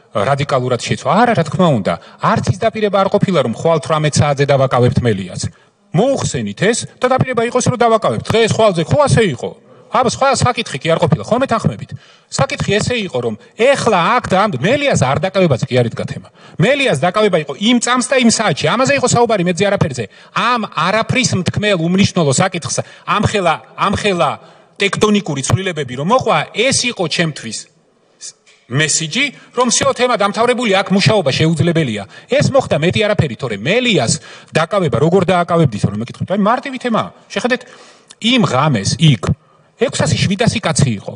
რადიკალურად შეცვალა. არა, რა თქმა უნდა, არც ის დაპირება არ ყოფილა, რომ ხვალ 18 საათზე დავაკავებთ მელიას. მოუხსენით ეს და დაპირება იყოს, რომ დავაკავებთ. დღეს ხვალზე ხო ასე იყო? აბა სხვა საკითხი კი არ ყოფილა, ხოლმე თანხმებით. საკითხი ესე იყო, რომ ეხლა აქ და ამ მელიას არ დაკავებაზე კი არ იდგა თემა. მელიას დაკავება იყო იმ წამს და იმ საათში. ამაზე იყო საუბარი მეძე არაფერზე. ამ არაფრის მთქმელ უმნიშვნელო საკითხს ამხელა ტექტონიკური ცვლილებები რომ მოყვა, ეს იყო ჩემთვის მესიჯი, რომ всё თემა დამთავრებული, აქ მუშაობა შეუძლებელია. ეს მოხდა მეტი არაფერი, თორემ მელიას დაკავება როგორ დააკავებდით, რომ მეკითხეთ. აი მარტივი თემაა. შეხედეთ, იმ ღამეს იქ 600-700 კაცი იყო.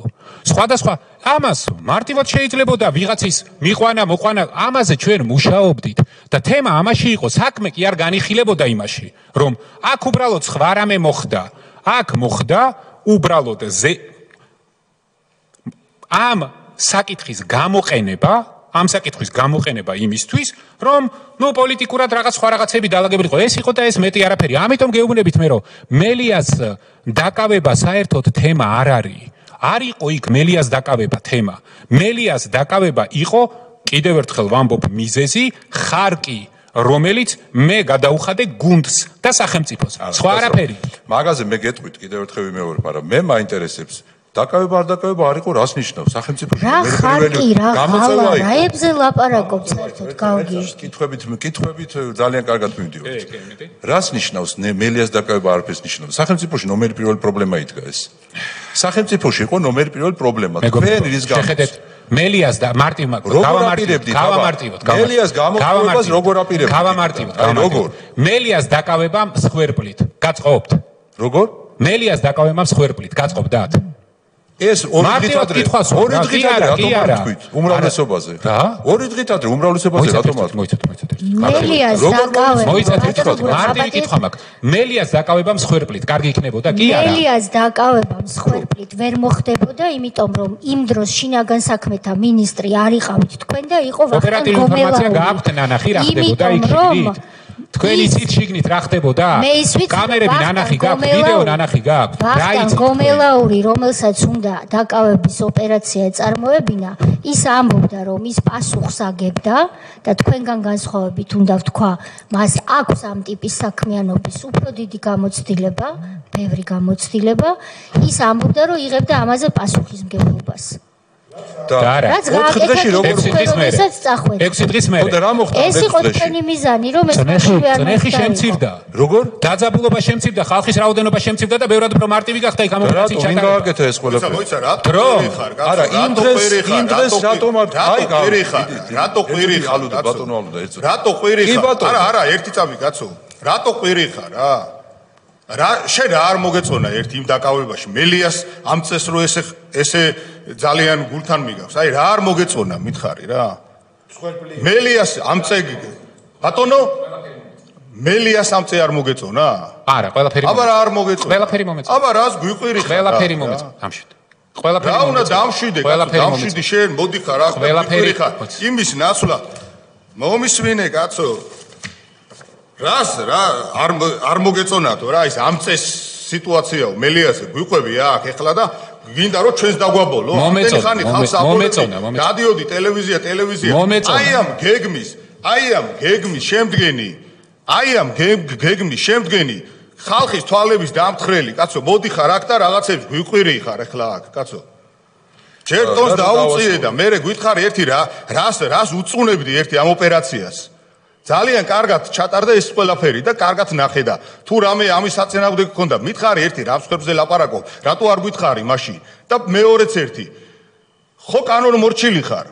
სხვადასხვა ამას მარტივად შეიძლებოდა ვიღაცის მიყვანა, მოყვანა, ამაზე ჩვენ მუშაობდით და თემა ამაში იყო, საქმე კი არ განიხილებოდა იმაში, რომ აქ უბრალოდ სხვა რამე მოხდა. აქ მოხდა უბრალოდ ამ საკითხის გამოყენება იმისთვის, რომ პოლიტიკურად რაღაც სხვა რაღაცები დაალაგებულიყო. ეს იყო და ეს მეტი არაფერი. ამიტომ გეუბნებით მე, რომ მელიას დაკავება საერთოდ თემა არ არის. არ იყო იქ მელიას დაკავება თემა. მელიას დაკავება იყო, კიდევ ერთხელ ვამბობ, მიზეზი, ხარკი, რომელიც მე გადაუხადე გუნდს და სახელმწიფოს. სხვა არაფერი. მაგაზე მე გეტყვით კიდევ ერთხელ ვიმეორებ, მაგრამ მე მაინტერესებს დაკავება არ დაკავება არ იყო რას ნიშნავს სახელმწიფოში რა ხარკი რა ხალა რაებზე ლაპარაკობ საერთოდ გავგიჟდით კითხვებით ძალიან კარგად მივდივართ რას ნიშნავს მელიას დაკავება არაფერს ნიშნავს სახელმწიფოში ნომერი პირველი პრობლემა იდგა ეს სახელმწიფოში იყო ნომერი პირველი პრობლემა თქვენ რის გამო შეხედეთ მელიას და მარტივმა გავამარტივოთ მელიას გამოყენებას როგორ აპირებთ როგორ მელიას დაკავებამ სხვერპლით გაწყობთ როგორ მელიას დაკავებამ სხვერპლით გაწყობდათ ეს ორი დღით ადრე უმრავლესობაზე ორი დღით ადრე უმრავლესობაზე რატომ მოიცადეთ მელიას დაკავება მარტივი კითხვა მაქვს მელიას დაკავებამ სხვერპლით კარგი იქნებოდა კი არა მელიას დაკავებამ სხვერპლით ვერ მოხდებოდა იმიტომ რომ იმ დროს შინაგან საქმეთა მინისტრი არ იყავით თქვენ და იყო ვახტანგ გომელაური ინფორმაცია გააქვთ ნანახი რა ხდებოდა იქ თქვენ იცით შიგნით რა ხდებოდა? კამერები ნანახი გაქვთ, ვიდეო ნანახი გაქვთ. რა იცით? გომელაური, რომელსაც უნდა დაკავების ოპერაცია წარმოებინა, ის ამბობდა, რომ ის პასუხს აგებდა და თქვენგან განსხვავებით უნდა ვთქვა, მას აქვს ამ ტიპის საქმიანობის უფრო დიდი გამოცდილება, ბევრი გამოცდილება, ის ამბობდა, რომ იღებდა ამაზე პასუხისმგებლობას. და რა 4 დღეში როგორ 6 დღის მერე და რა მოხდა ეს იყო თქვენი მიზანი რომ ეს წნეხი შემცირდა როგორ დაძაბულობა შემცირდა ხალხის რაოდენობა შემცირდა და ბევრად უფრო მარტივი გახდა იქ ამოპერაციის ჩატარება რა გააკეთა ეს ყველაფერი მოიცა რატო ხარ არა იმ დღეს რატომ არ აი რატო ყვირი ხარ ბატონო ალუდა ერთ რატო ყვირი ხარ არა ერთი წამი კაცო რატო ყვირი ხარ რა შენ რა არ მოგეწონა ერთ იმ დაკავებაში მელიას ამ წეს რო ესე ძალიან გულთან მიგავს აი რა არ მოგეწონა მითხარი რა მელიას ამ წე ბატონო მელიას ამ წე არ მოგეწონა არა ყველაფერი აბა რა არ მოგეწონა ყველაფერი მომეწონა აბა რას გვიყვირი ხარ ყველაფერი მომეწონა ამშვიდე ყველაფერი რა უნდა დამშვიდე დამშვიდი შენ მოდი ხარ რა ყველაფერი ხარ იმის ნაცვლად მომისვინე კაცო რას რა არ მოგეწონათო რა ის ამ წეს სიტუაციაო მელიაზე გვიყვები აქ ეხლა და გინდა რომ ჩვენს დაგვაბოლო ამდენი ხანი ხალხს აპოლემიკა რადიოდი ტელევიზია აი ამ გეგმის შემდგენი ხალხის თვალების დამთხრელი კაცო მოდი ხარ აქ და რაღაცებს გვიყვირი ხარ ეხლა აქ კაცო ჯერ ტონს დაუწიე და მე გითხარი ერთი რას უწუნებდი ერთი ამ ოპერაციას ძალიან კარგად ჩატარდა ეს ყველაფერი და კარგად ნახე და თუ რამე ამის საწინააღმდეგო გქონდა მითხარი ერთი რა მსხვერპლზე ლაპარაკო რატო არ გითხარი მაშინ და მეორეც ერთი ხო კანონ მორჩილი ხარ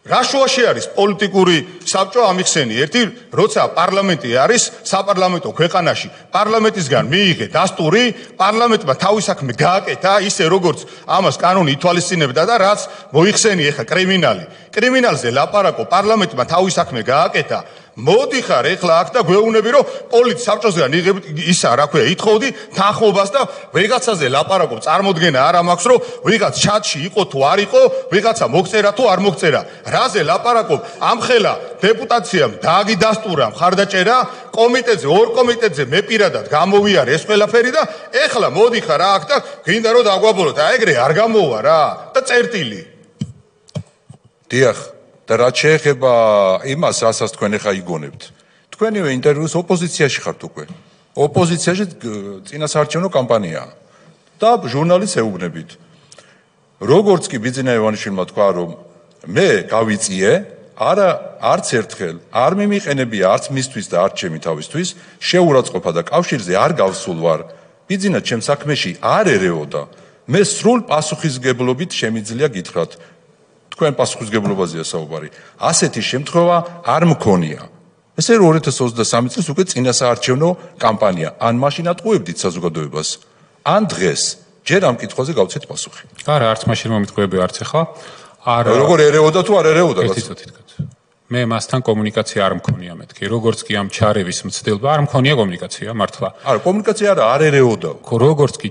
რა შუაში არის პოლიტიკური საბჭო ამიხსენი ერთი როცა პარლამენტი არის საპარლამენტო ქვეყანაში პარლამენტისგან მიიღე დასტური პარლამენტმა თავის საქმე გააკეთა ისე როგორც ამას კანონი ითვალისწინებდა და რაც მოიხსენი ეხა კრიმინალზე ლაპარაკო პარლამენტმა თავის საქმე გააკეთა მოდი ხარ ეხლა აქ და გვეუბნები რომ პოლიციის საბჭოსგან იღებით ისა რა ქვია ითხოვდი თანხმობას და ვიღაცაზე ლაპარაკობ წარმოდგენა არ მაქვს რომ ვიღაც ჩატში იყო თუ არ იყო ვიღაცა მოგწერა თუ არ მოგწერა რაზე ლაპარაკობ ამხელა დეპუტაციამ დააგიდასტურა მხარდაჭერა კომიტეტზე ორ კომიტეტზე მე პირადად გამოვიარე ეს ყველაფერი და ეხლა მოდი ხარ აქ და გინდა რომ დაგვაბოლოთ აი ეგრე არ გამოვა რა და წერტილი დიახ და რაც შეეხება იმას, რასაც თქვენ ახლა იგონებთ. თქვენივე ინტერვიუს ოპოზიციაში ხართ უკვე. ოპოზიციაში წინასაარჩევნო კამპანიაა. და ჟურნალისტს ეუბნებით. როგორც კი ბიძინა ივანიშვილმა თქვა, რომ მე გავიწიე, არც ერთხელ არ მიმიყენებია არც მისთვის და არც ჩემი თავისთვის შეურაცხყოფა და კავშირზე არ გავსულ ვარ. ბიძინა ჩემ საქმეში არ ერეოდა. მე სრულ პასუხისგებლობით შემიძლია გითხრათ. თქვენ პასუხისგებლობაზეა საუბარი. ასეთი შემთხვევა არ მქონია. ესე 2023 წლის უკვე წინა საარჩევნო კამპანია. ან მაშინ ატყუებდით საზოგადოებას, ან დღეს ჯერ ამ კითხვაზე გავცეთ პასუხი. არა, არც მაშინ მომიტყუები, არც ახლა. როგორ ერეოდა თუ არ ერეოდა? მე მასთან კომუნიკაცია არ მქონია მეთქი. როგორც კი ამ ჩარევის მცდელობა არ მქონია კომუნიკაცია მართლა. არა, კომუნიკაცია არ ერეოდა. როგორც კი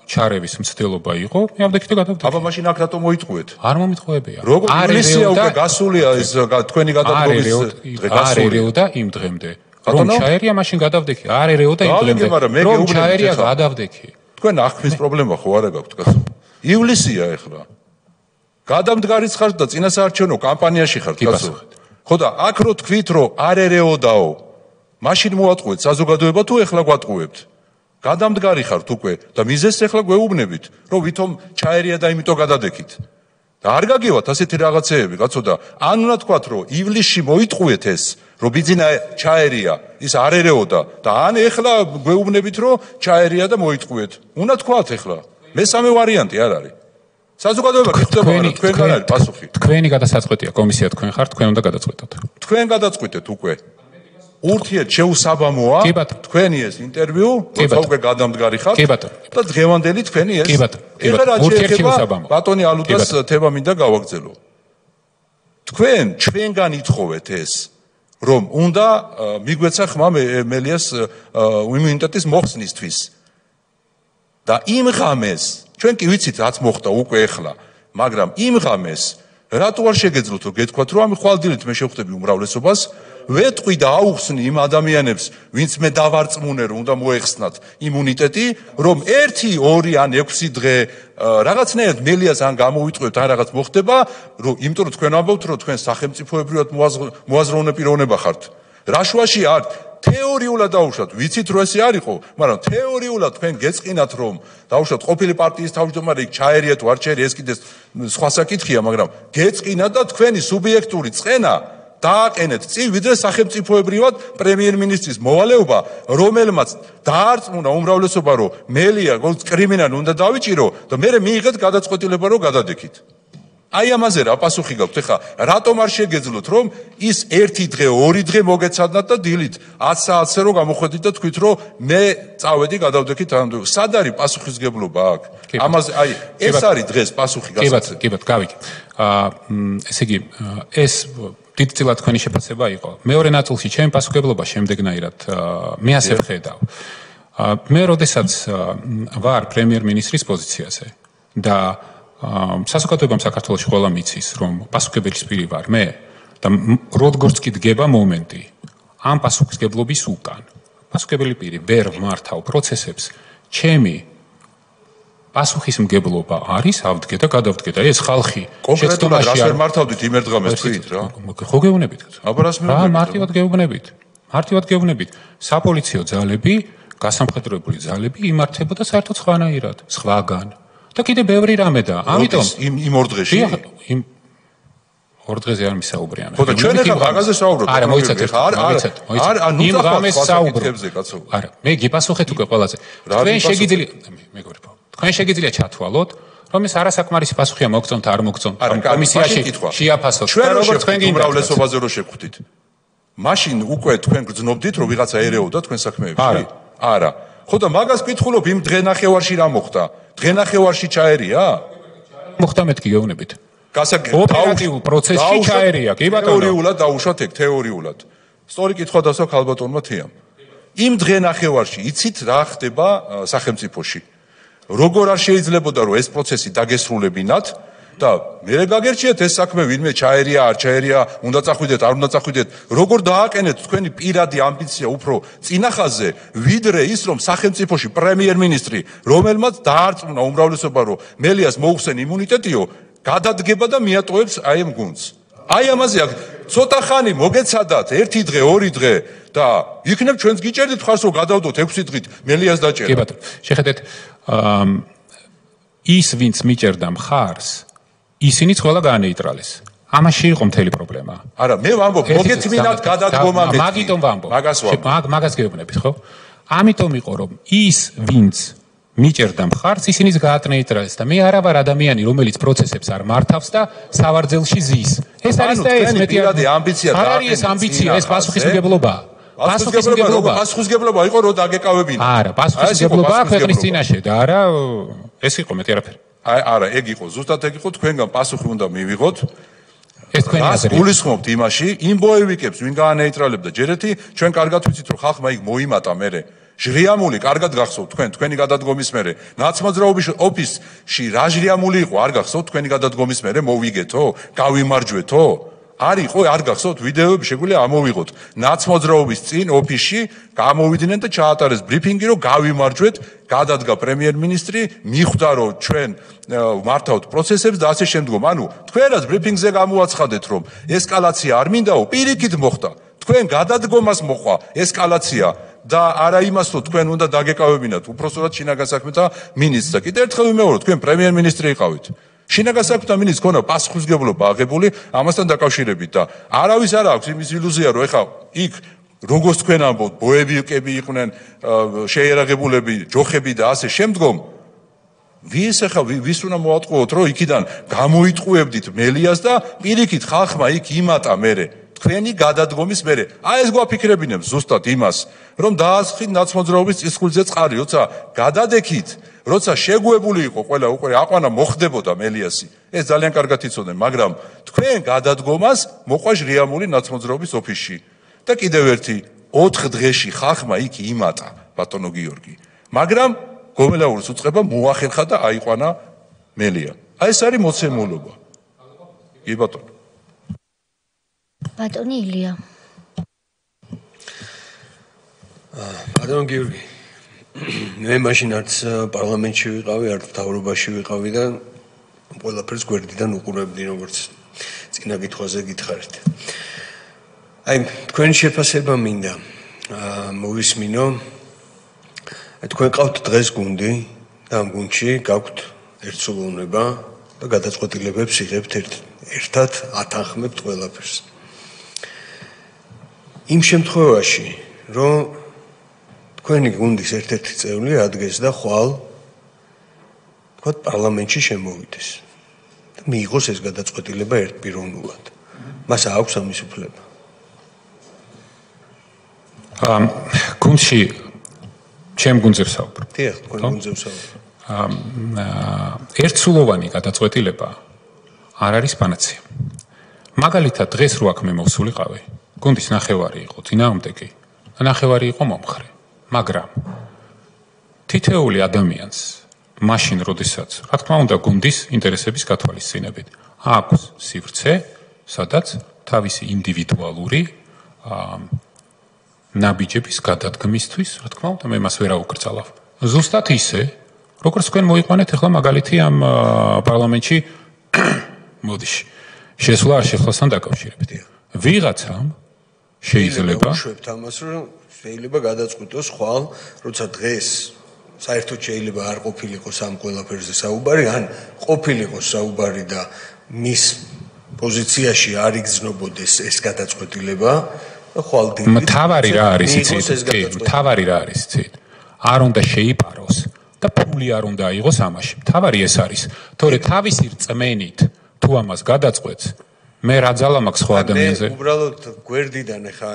ჩარევის მცდელობა იყო, მე ავდექი და გადავდექი. აბა მაშინ აქ რატომ მოიტყუეთ? არ მომიტყუებია. არ ერეოდა გასულია ეს თქვენი გადადგომის დღე არ ერეოდა იმ დღემდე. რომ ჩაერია მაშინ გადავდექი. არ ერეოდა იმ დღემდე. რომ ჩაერია გადავდექი. თქვენ აღქმის პრობლემა ხო არა გაქვთ კაცო? ივლისია ეხლა. გადამდგარიც ხართ და წინასაარჩევნო კამპანიაში ხართ კაცო. ხო და აქ რო თქვით რომ არ ერეოდაო, მაშინ მოატყუეთ საზოგადოება თუ ეხლა გვატყუებთ? გადამდგარი ხართ უკვე და მიზეზს ეხლა გვეუბნებით, რომ ვითომ ჩაერია და იმიტომ გადადექით. და არ გაგივათ ასეთი რაღაცეები, კაცო და ან უნდა თქვათ, რომ ივლისში მოიტყუეთ ეს, რომ ბიძინა ჩაერია, ის არ ერეოდა და ან ეხლა გვეუბნებით, რომ ჩაერია და მოიტყუეთ. უნდა თქვათ ეხლა. მესამე ვარიანტი არ არის. საზოგადოება გიხდება, რომ თქვენგან არის პასუხი. თქვენი გადასაწყვეტია კომისია თქვენ ხართ, თქვენ უნდა გადაწყვეტოთ. თქვენ გადაწყვეტეთ უკვე. ურთიერთ შეუსაბამოა თქვენი ეს ინტერვიუ, როცა უკვე გადამდგარი ხართ და დღევანდელი თქვენი ეს. ეხლა რა შეიძლება ბატონი ალუდას თემა მინდა გავაგრძელო. თქვენ ჩვენგან ითხოვეთ ეს, რომ უნდა მიგვეცა ხმა მელიას იმუნიტეტის მოხსნისთვის. და იმ ღამეს ჩვენ კი ვიცით რაც მოხდა უკვე ეხლა, მაგრამ იმ ღამეს რატო არ შეგეძლოთ რომ გეთქვათ რომ ამ ხვალდილით მე შევხვდები უმრავლესობას, ვეტყვი და აუხსნი იმ ადამიანებს, ვინც მე დავარწმუნე რომ უნდა მოეხსნათ იმუნიტეტი, რომ 1, 2 ან 6 დღე რაღაცნაირად მელიას ან გამოვიტყვევთ ან რაღაც მოხდება, რომ იმიტომ რომ თქვენ ამბობთ რომ თქვენ სახელმწიფოებრივად მოაზროვნე პიროვნება ხართ. რაშვაში არ თეორიულად დაუშვათ, ვიცით რომ ესე არ იყო, მაგრამ თეორიულად თქვენ გეწყინათ რომ დაუშვათ ყოფილი პარტიის თავმჯდომარე იქ ჩაერია თუ არ ჩაერია, ეს კიდე სხვა საკითხია, მაგრამ გეწყინათ და თქვენი სუბიექტური წყენა დააყენეთ წინ, ვიდრე სახელმწიფოებრივად პრემიერ-მინისტრის მოვალეობა, რომელმაც დაარწმუნა უმრავლესობა, რომ მელია კრიმინალი უნდა დავიჭირო და მე მიიღეთ გადაწყვეტილება რომ გადადექით. აი ამაზე რა პასუხი გაქვთ ახლა? რატომ არ შეგეძლოთ რომ ის 1 დღე, 2 დღე მოგეცადნათ და დილით 10 საათზე რომ გამოხვედით და თქვით რომ მე წავედი გადავდექით ამ დროს. სად არის პასუხისგებლობა აქ? ამაზე აი ეს არის დღეს პასუხი გასაცდელი. კი ბატონო, გავიგე. ესე იგი ეს დიდწილად თქვენი შეფასება იყო. მეორე ნაწილში ჩემი პასუხისგებლობა შემდეგნაირად მე ასე ვხედავ. მე როდესაც ვარ პრემიერ-მინისტრის პოზიციაზე და საზოგადოებამ საქართველოში ყველა მიცის რომ პასუხისგებლის პირი ვარ მე და როგორც კი დგება მომენტი ამ პასუხისგებლობის უკან პასუხისგებელი პირი ვერ ვმართავ პროცესებს, ჩემი პასუხისმგებლობა არის ავდგე და გადავდგე და ეს ხალხი კონკრეტულად რას ვერ მართავდით იმერდგამეს თქვით რა? ხო გეუბნებით. აბა რას მეუბნებით? მარტივად გეუბნებით. საპოლიციო ძალები, გასამხედროებული ძალები იმართებოდა საერთოდ სხვანაირად, სხვაგან. და კიდე ბევრი რამე და ამიტომ იმ ორ დღეში იმ ორ დღეზე არ მისაუბრიან. ხო და ჩვენ ახლა მაგაზე საუბრობთ. არა, მოიცადეთ. იმ ღამეს საუბრობთ. არა, მე გიპასუხეთ უკვე ყველაზე. თქვენ შეგიძლია ჩათვალოთ, რომ ეს არასაკმარისი პასუხია მოგწონთ არ მოგწონთ. კომისიაში შეაფასოთ. ჩვენ როგორც თქვენ უმრავლესობაზე რო შეგხვდით. მაშინ უკვე თქვენ გრძნობდით, რომ ვიღაცა ერეოდა თქვენ საქმეებში? არა. ხო და მაგას კითხულობ იმ დღენახევარში რა მოხდა? დღენახევარში ჩაერია? მოხდა მეთქი გეუბნებით. ოპერატიულ პროცესში ჩაერია, კი ბატონო. თეორიულად დაუშვათ ეგ თეორიულად. სწორი კითხვა დასვა ქალბატონმა თეამ. იმ დღენახევარში იცით რა ხდება სახელმწიფოში? როგორ არ შეიძლებოდა რომ ეს პროცესი დაგესრულებინათ და მე გაგერჩიათ ეს საქმე ვინმე ჩაერია, არ ჩაერია, უნდა წახვიდეთ, არ უნდა წახვიდეთ, როგორ დააყენეთ თქვენი პირადი ამბიცია უფრო წინახაზე, ვიდრე ის რომ სახელმწიფოში პრემიერ-მინისტრი, რომელმაც დაარწმუნა უმრავლესობა რომ მელიას მოუხსენ იმუნიტეტიო, გადადგება და მიატოვებს აი ამ გუნდს. აი ამაზე აქ ცოტა ხანი მოგეცადათ 1 დღე, 2 დღე და იქნებ ჩვენს გიჭერდით ხარს რომ გადავდოთ 6 დღით მელიას დაჭერა. კი ბატონო, შეხედეთ ის ვინც მიჭერდა მხარს ისინიც ყველა გაანეიტრალეს ამაში იყო მთელი პრობლემა არა მე ვამბობ მოგეწმინათ გადადგომა მაგიტომ ვამბობ მაგას გეუბნებით ხო ამიტომ იყო რომ ის ვინც მიჭერდა მხარს ისინიც გაანეიტრალეს და მე არა ვარ ადამიანი რომელიც პროცესებს არ მართავს და სავარძელში ზის ეს არის და ეს მეტი ამბიცია არ არის ეს ამბიცია ეს პასუხისმგებლობაა პასუხისმგებლობა იყო რომ დაგეკავებინა არა პასუხისმგებლობაა ქვეყნის წინაშე და არა ეს იყო მეტი არაფერი არა ეგ იყო ზუსტად ეგ იყო თქვენგან პასუხი უნდა მივიღოთ ეს თქვენი აზრი გულისხმობთ იმაში იმ ბოევიკებს ვინ გაანეიტრალებდა ჯერ ერთი ჩვენ კარგად ვიცით რომ ხალხმა იქ მოიმატა მერე ჟრიამული კარგად გახსოვთ თქვენი გადადგომის მერე ნაცმოძრაობის ოფისში რა ჟრიამული იყო არ გახსოვთ თქვენი გადადგომის მერე მოვიგეთო გავიმარჯვეთო არ იყო არ გახსოვთ ვიდეოები შეგვიძლია ამოვიღოთ ნაცმოძრაობის წინ ოფისში გამოვიდნენ და ჩაატარეს ბრიფინგი რომ გავიმარჯვეთ გადადგა პრემიერ-მინისტრი მიხვდა რომ ჩვენ მართავთ პროცესებს და ასე შემდგომ ანუ თქვენაც ბრიფინგზე გამოაცხადეთ რომ ესკალაცია არ მინდაო პირიქით მოხდა თქვენ გადადგომას მოყვა ესკალაცია და არა იმას რომ თქვენ უნდა დაგეკავებინათ უпроსტად შინაგან საქმეთა მინისტრს და კიდევ ერთხელ ვიმეორებ თქვენ პრემიერ-მინისტრი იყავით შინაგან საქმეთა მინისტრს ქონა პასუხისმგებლობა აღებული ამასთან დაკავშირებით და არავის არ აქვს იმის ილუზია რომ ეხა იქ როგორც თქვენ ამბობთ ბოევიკები იყვნენ შეერაღებულები ჯოხები და ასე შემდგომ ვის უნდა მოატყუოთ რომ იქიდან გამოიტყუებდით მელიას და პირიქით ხალხმა იქ იმატა მერე თქვენი გადადგომის მერე აი ეს გვაფიქრებინებს ზუსტად იმას რომ დაასხით ნაცმოძრაობის წისქვილზე წყარი როცა გადადექით როცა შეგუებული იყო ყველა უკვე აყვანა მოხდებოდა მელიასი ეს ძალიან კარგად იცოდნენ მაგრამ თქვენ გადადგომას მოყვა ჟრიამული ნაცმოძრაობის ოფისში და კიდევ ერთი 4 დღეში ხალხმა იქ იმატა ბატონო გიორგი მაგრამ გომელაურის უწყება მოახერხა და აიყვანა მელია აი ეს არის მოცემულობა კი ბატონო ბატონი ილია ბატონო გიორგი მე მაშინ არც პარლამენტში ვიყავი, არც მთავრობაში ვიყავი და ყველაფერს გვერდიდან უყურებდი, როგორც წინა კითხვაზე გითხარით. აი, თქვენი შეფასება მინდა მოვისმინო. თქვენ ყავთ დღეს გუნდი და ამ გუნდში გაქვთ ერთსულოვნება და გადაწყვეტილებებს იღებთ ერთად ათანხმებთ ყველაფერს. იმ შემთხვევაში, რომ თქვენი გუნდის ერთ-ერთი წევრი ადგეს და ხვალ თქვა პარლამენტში შემოვიდეს და მიიღოს ეს გადაწყვეტილება ერთპიროვნულად. მას აქვს ამის უფლება. გუნდში ჩემ გუნდზე ვსაუბრობ. დიახ, თქვენ გუნდზე ვსაუბრობ. ერთსულოვანი გადაწყვეტილება არ არის პანაცეა. მაგალითად დღეს რო აქ მე მოვსულიყავი, გუნდის ნახევარი იყო წინააღმდეგი და ნახევარი იყო მომხრე. მაგრამ თითოეული ადამიანს მაშინ როდესაც რა თქმა უნდა გუნდის ინტერესების გათვალისწინებით აქვს სივრცე სადაც თავისი ინდივიდუალური ნაბიჯების გადადგმისთვის რა თქმა უნდა მე მას ვერ აუკრძალავ ზუსტად ისე როგორც თქვენ მოიყვანეთ ახლა მაგალითი ამ პარლამენტში მოდიში შესვლა არ შეხვასთან დაკავშირებით ვიღაცამ შეიძლება უშვებთ ამას რომ შეიძლება გადაწყვიტოს ხვალ, როცა დღეს საერთოდ შეიძლება არ ყოფილიყოს ამ ყველაფერზე საუბარი, ან ყოფილიყოს საუბარი და მის პოზიციაში არ იგრძნობოდეს ეს გადაწყვეტილება, და ხვალ დილით მთავარი რა არის იცით? კი, მთავარი რა არის იცით? არ უნდა შეიპაროს და ფული არ უნდა აიღოს ამაში. მთავარი ეს არის, თორე თავისი რწმენით თუ ამას გადაწყვეტს მე რა ძალა მაქვს ხო ადამიანზე? მე უბრალოდ გვერდიდან ხა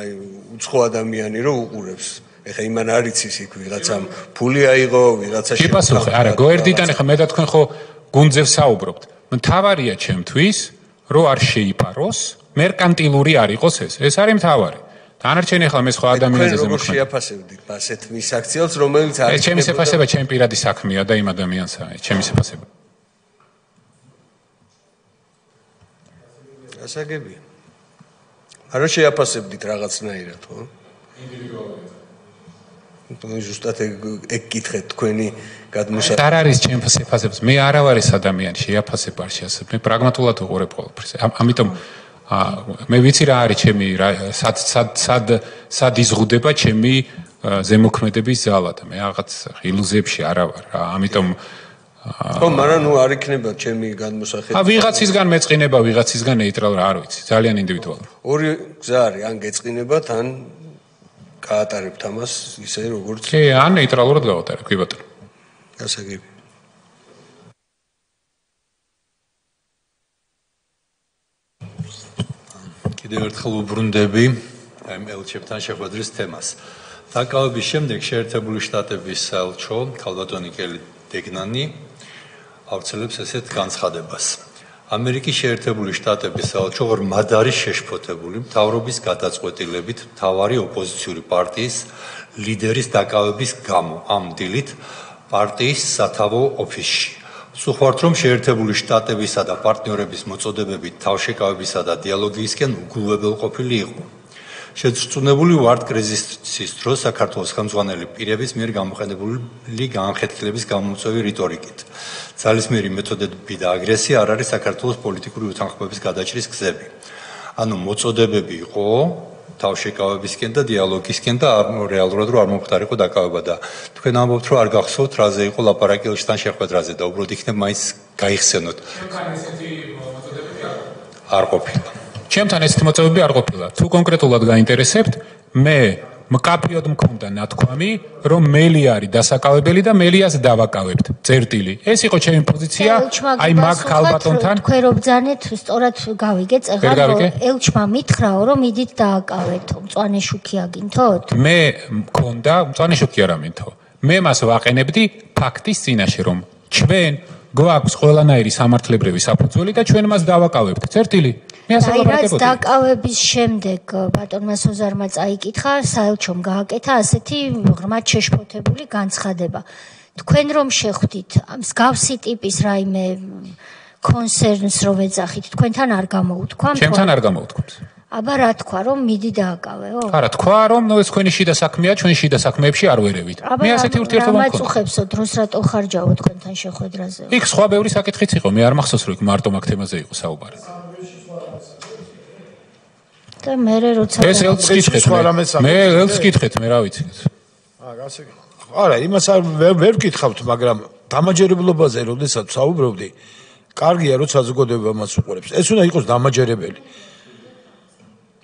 უცხო ადამიანი რო უყურებს. ეხა იმან არ იცის იქ ვიღაცამ ფული აიღო, ვიღაცა შეფასო. არა, გვერდიდან ხა მე და თქვენ ხო გუნდზე ვსაუბრობთ. მთავარია ჩემთვის, რომ არ შეიპაროს, მერკანტილური არ იყოს ეს. ეს არის მთავარი. დანარჩენი ხა მე სხვა ადამიანზე ზემოქმედება. როგორ შეაფასებდით ასეთ მის აქციებს, რომელიც არის? ეს ჩემი შეფასება, ჩემი პირადი საქმეა და იმ ადამიანსა, ჩემი შეფასება. ასაგებია. არა შეაფასებდით რაღაცნაირად, ხო? ინდივიდუალურად. ზუსტად ეგ გითხეთ თქვენი გადმოსა. არ არის ჩემი შეფასება. მე არა ვარ ეს ადამიანი შეაფასება არ შეასებ. მე პრაგმატულად უყურებ ყველაფერს. ამიტომ მე ვიცი რა არის ჩემი სად იზღუდება ჩემი ზემოქმედების ძალა და მე რაღაც ილუზიებში არა ვარ რა. ამიტომ ხო, მაგრამ ნუ არ იქნება ჩემი განმოსახედი. ვიღაცისგან მეწყინება, ვიღაცისგან ნეიტრალურ, არ ვიცი, ძალიან ინდივიდუალური. ორი გზა არის, ან გეწყინებათ, ან გაატარებთ ამას ისე როგორც კი, ან ნეიტრალურად გავატარებ, კი ბატონო. გასაგები. კიდევ ერთხელ უბრუნდები ამ ელჩებთან შეხვედრის თემას. დაკავების შემდეგ შეერთებული შტატების საელჩო ქალბატონი კელი დეგნანი ავრცელებს ესეთ განცხადებას. ამერიკის შეერთებული შტატების საელჩო ღრმად არის შეშფოთებული მთავრობის გადაწყვეტილებით მთავარი ოპოზიციური პარტიის ლიდერის დაკავების გამო ამ დილით პარტიის სათავო ოფისში. ვსუხავთ, რომ შეერთებული შტატებისა და პარტნიორების მოწოდებებით თავშეკავებისა და დიალოგისკენ უგულებელყოფილი იყო. შეწწუნებული ვართ კრიზისის დროს საქართველოს ხელმძღვანელი პირების მიერ გამოყენებული განხეთქილების გამოწვევი რიტორიკით. ძალისმიერი მეთოდები და აგრესია არ არის საქართველოს პოლიტიკური უთანხმოების გადაჭრის გზები. ანუ მოწოდებები იყო თავშეკავებისკენ და დიალოგისკენ და რეალურად რომ არ მომხდარიყო დაკავება და თქვენ ამბობთ რომ არ გახსოვთ რაზე იყო ლაპარაკი ელჩთან შეხვედრაზე და უბრალოდ იქნებ მაინც გაიხსენოთ. ჩემთან ესეთი მოწოდებები არ ყოფილა. ჩემთან ესეთი მოწოდებები არ ყოფილა. თუ კონკრეტულად გაინტერესებთ, მე მკაფიოდ მქონდა ნათქვამი, რომ მელი არის დასაკავებელი და მელიას დავაკავებთ. წერტილი. ეს იყო ჩემი პოზიცია. აი მაგ ქალბატონთან თქვენ რო ბძანეთ, სწორად გავიგე წეღარ ელჩმა მითხრაო, რომ მიდით დააკავეთო. მწვანე შუქი აგინთოთ? მე მქონდა მწვანე შუქი არ ამინთო. მე მას ვაყენებდი ფაქტის წინაშე, რომ ჩვენ გვაქვს ყველანაირი სამართლებრივი საფუძველი და ჩვენ მას დავაკავებთ. წერტილი. აი რაც დაკავების შემდეგ ბატონმა სოზარმა წაიკითხა, საელჩომ გააკეთა ასეთი ღრმად შეშფოთებული განცხადება. თქვენ რომ შეხვდით მსგავსი ტიპის რაიმე კონსერნს რო ვეძახით, თქვენთან არ გამოუთქვამთ? ჩემთან არ გამოუთქვამთ. აბა რა თქვა, რომ მიდი დააკავეო? არა, თქვა რომ ეს თქვენი შიდა საქმეა, ჩვენ შიდა საქმეებში არ ვერევით. მე ასეთი ურთიერთობა მქონდა. ამაწუხებსო დროს რატო ხარჯაო თქვენთან შეხვედრაზე? იქ სხვა ბევრი საკითხიც იყო, მე არ მახსოვს რომ მარტო მაგ თემაზე იყო საუბარი. და მე როცა ეს ელს კითხეთ მე ელს კითხეთ მე რა ვიცი არა იმას ვერ ვკითხავთ მაგრამ დამაჯერებლობაზე როდესაც საუბრობდი კარგია რომ საზოგადოება მას უყურებს ეს უნდა იყოს დამაჯერებელი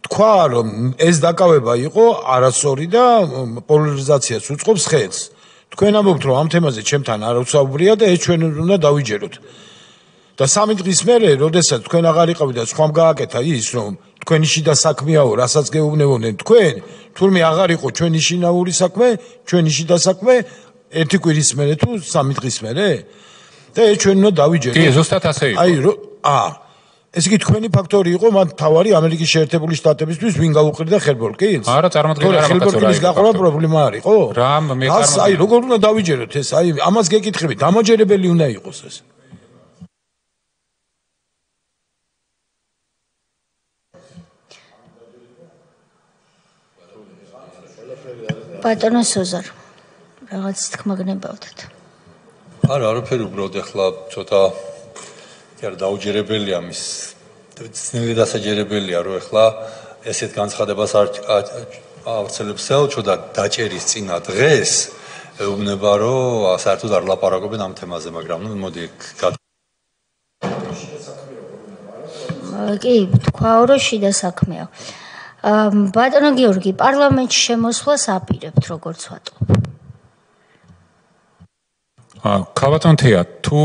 თქვა რომ ეს დაკავება იყო არასწორი და პოლარიზაციას უწყობს ხელს თქვენ ამბობთ რომ ამ თემაზე ჩემთან არ ვსაუბრია და ეს ჩვენ უნდა დავიჯეროთ და 3 დღის მერე როდესაც თქვენ აღარ იყავით და სხვამ გააკეთა ის რომ თქვენი შიდა საქმეაო, რასაც გეუბნებოდნენ თქვენ, თურმე აღარ იყო ჩვენი შინაური საქმე, ჩვენი შიდა საქმე, ერთი კვირის მერე თუ 3 დღის მერე? და ეს ჩვენ უნდა დავიჯეროთ. კი, ზუსტად ასე იყო. აი, ეს იგი თქვენი ფაქტორი იყო, მათ თავარი ამერიკის შეერთებული შტატებისთვის ვინ გაუყრიდა ხელბოლკინს? არა, წარმოადგენდა რა ხელბოლკინის გაყრა პრობლემა არ იყო? რა, მე წარმოადგენდა. აი, როგორ უნდა დავიჯეროთ ეს? აი, ამას გეკითხები, დამაჯერებელი უნდა იყოს ეს. ბატონო სოზარ რაღაც თქმა გნებავდეთ არა არაფერი უბრალოდ ახლა ცოტა არ დაუჯერებელია მის ძნელი დასაჯერებელია რომ ახლა ესეთ განცხადებას ავრცელებს საელჩო და დაჭერის წინა დღეს ეუბნება რომ საერთოდ არ ლაპარაკობენ ამ თემაზე მაგრამ ნუ მოდი კი თქვაო რომ შიდა საქმეა ბატონო გიორგი, პარლამენტში შემოსვლას აპირებთ, როგორც ვატყობ. ქალბატონ თეა, თუ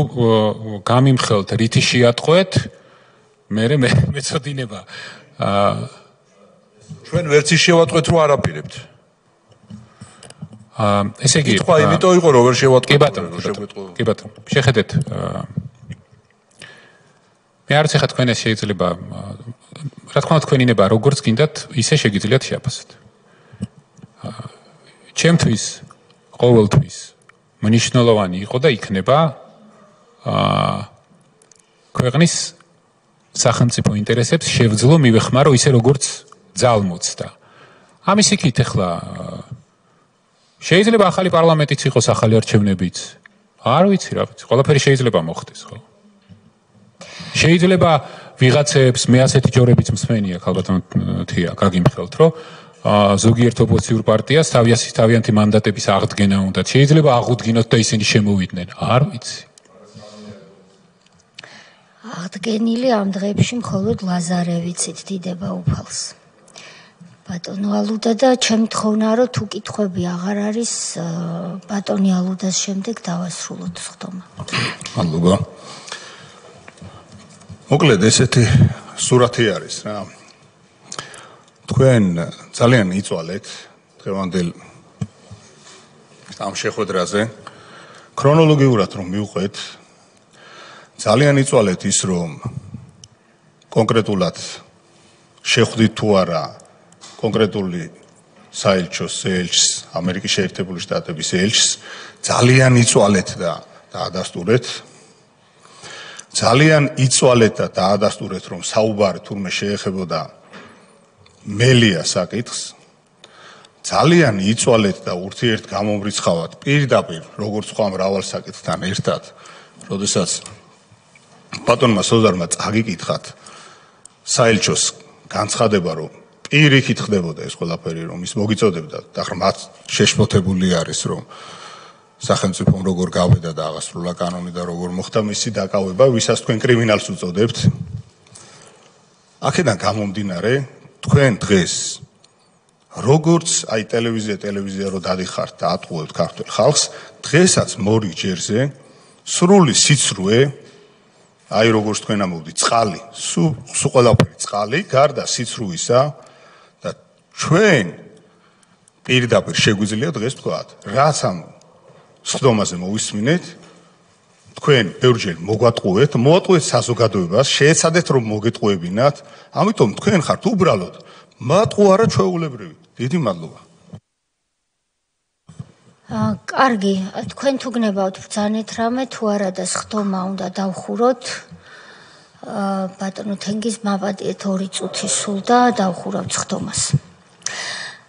გამიმხელთ რითი შეატყვეთ, მე მეწოდინება. ჩვენ ვერც ის შევატყვეთ, რომ არ აპირებთ. ესე იგი, თქვა, იმიტომ იყო რომ ვერ შევატყვეთ. კი ბატონო, შეხედეთ. მე არ ვიცი ხა თქვენ ეს შეიძლება რა თქმა უნდა თქვენინება როგორც გინდათ ისე შეგიძლიათ შეაფასოთ. ჩემთვის ყოველთვის მნიშვნელოვანი იყო და იქნება ქვეყნის სახელმწიფო ინტერესებს შევძლო მივეხმარო ისე როგორც ძალმოცდა. ამის იქით ახლა შეიძლება ახალი პარლამენტიც იყოს, ახალი არჩევნებიც. არ ვიცი რა ვიცი, ყველაფერი შეიძლება მოხდეს, ხო? შეიძლება ვიღაცებს მე ასეთი ჯორებიც მსმენია ქალბატონ თია გაგიმხელთ რომ ზოგიერთ ოპოზიციურ პარტიას თავიანთი მანდატების აღდგენა უნდა შეიძლება აღუდგინოთ და ისინი შემოვიდნენ არ ვიცი აღდგენილი ამ დღეებში მხოლოდ ლაზარევიცით დიდება უფალს. ბატონო ალუდა და ჩემი თხოვნა რომ თუ კითხვები აღარ არის ბატონი ალუდას შემდეგ დავასრულოთ სხდომა. მადლობა. მოკლედ ესეთი სურათი არის რა. თქვენ ძალიან იწვალეთ დღევანდელ ამ შეხვედრაზე. ქრონოლოგიურად რომ მივყვეთ, ძალიან იწვალეთ ის რომ კონკრეტულად შეხვდით თუ არა კონკრეტული საელჩოს ელჩს, ამერიკის შეერთებული შტატების ელჩს, ძალიან იწვალეთ და დაადასტურეთ. ძალიან იწვალეთ და დაადასტურეთ რომ საუბარი თურმე შეეხებოდა მელია საკითხს. ძალიან იწვალეთ და ურთიერთგამომრიცხავად პირდაპირ როგორც სხვა მრავალ საკითხთან ერთად, როდესაც ბატონმა სოზარმა წაგიკითხათ საელჩოს განცხადება რომ პირიქით ხდებოდა ეს ყველაფერი რომ ის მოგიწოდებდა და ხმაც შეშფოთებული არის რომ სახელმწიფომ როგორ გავედა და აღასრულა კანონი და როგორ მოხდა მისი დაკავება, ვისაც თქვენ კრიმინალს უწოდებთ. აქედან გამომდინარე, თქვენ დღეს როგორც აი ტელევიზია რო დადიხართ და ატყუებთ ქართულ ხალხს, დღესაც მორიგ ჯერზე სრული სიცრუე, აი როგორც თქვენ ამბობთ, წყალი, სულ ყველაფერი წყალი, გარდა სიცრუისა და ჩვენ პირდაპირ შეგვიძლია დღეს თქვათ, რაც ამ სხდომაზე მოვისმინეთ, თქვენ ბევრჯერ მოგვატყუეთ საზოგადოებას, შეეცადეთ რომ მოგეტყუებინათ, ამიტომ თქვენ ხართ უბრალოდ მატყუ არა ჩვეულებრივი. დიდი მადლობა. კარგი, თქვენ თუ გნებავთ ბრძანეთ რამე თუ არა და სხდომა უნდა დავხუროთ. ბატონო თენგიზ მავადიეთ 2 წუთი სულ და დავხურავთ სხდომას.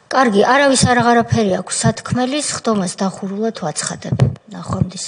კარგი, არავის არაფერი აქვს სათქმელი, სხდომას დახურულად ვაცხადებ. ნახვამდის.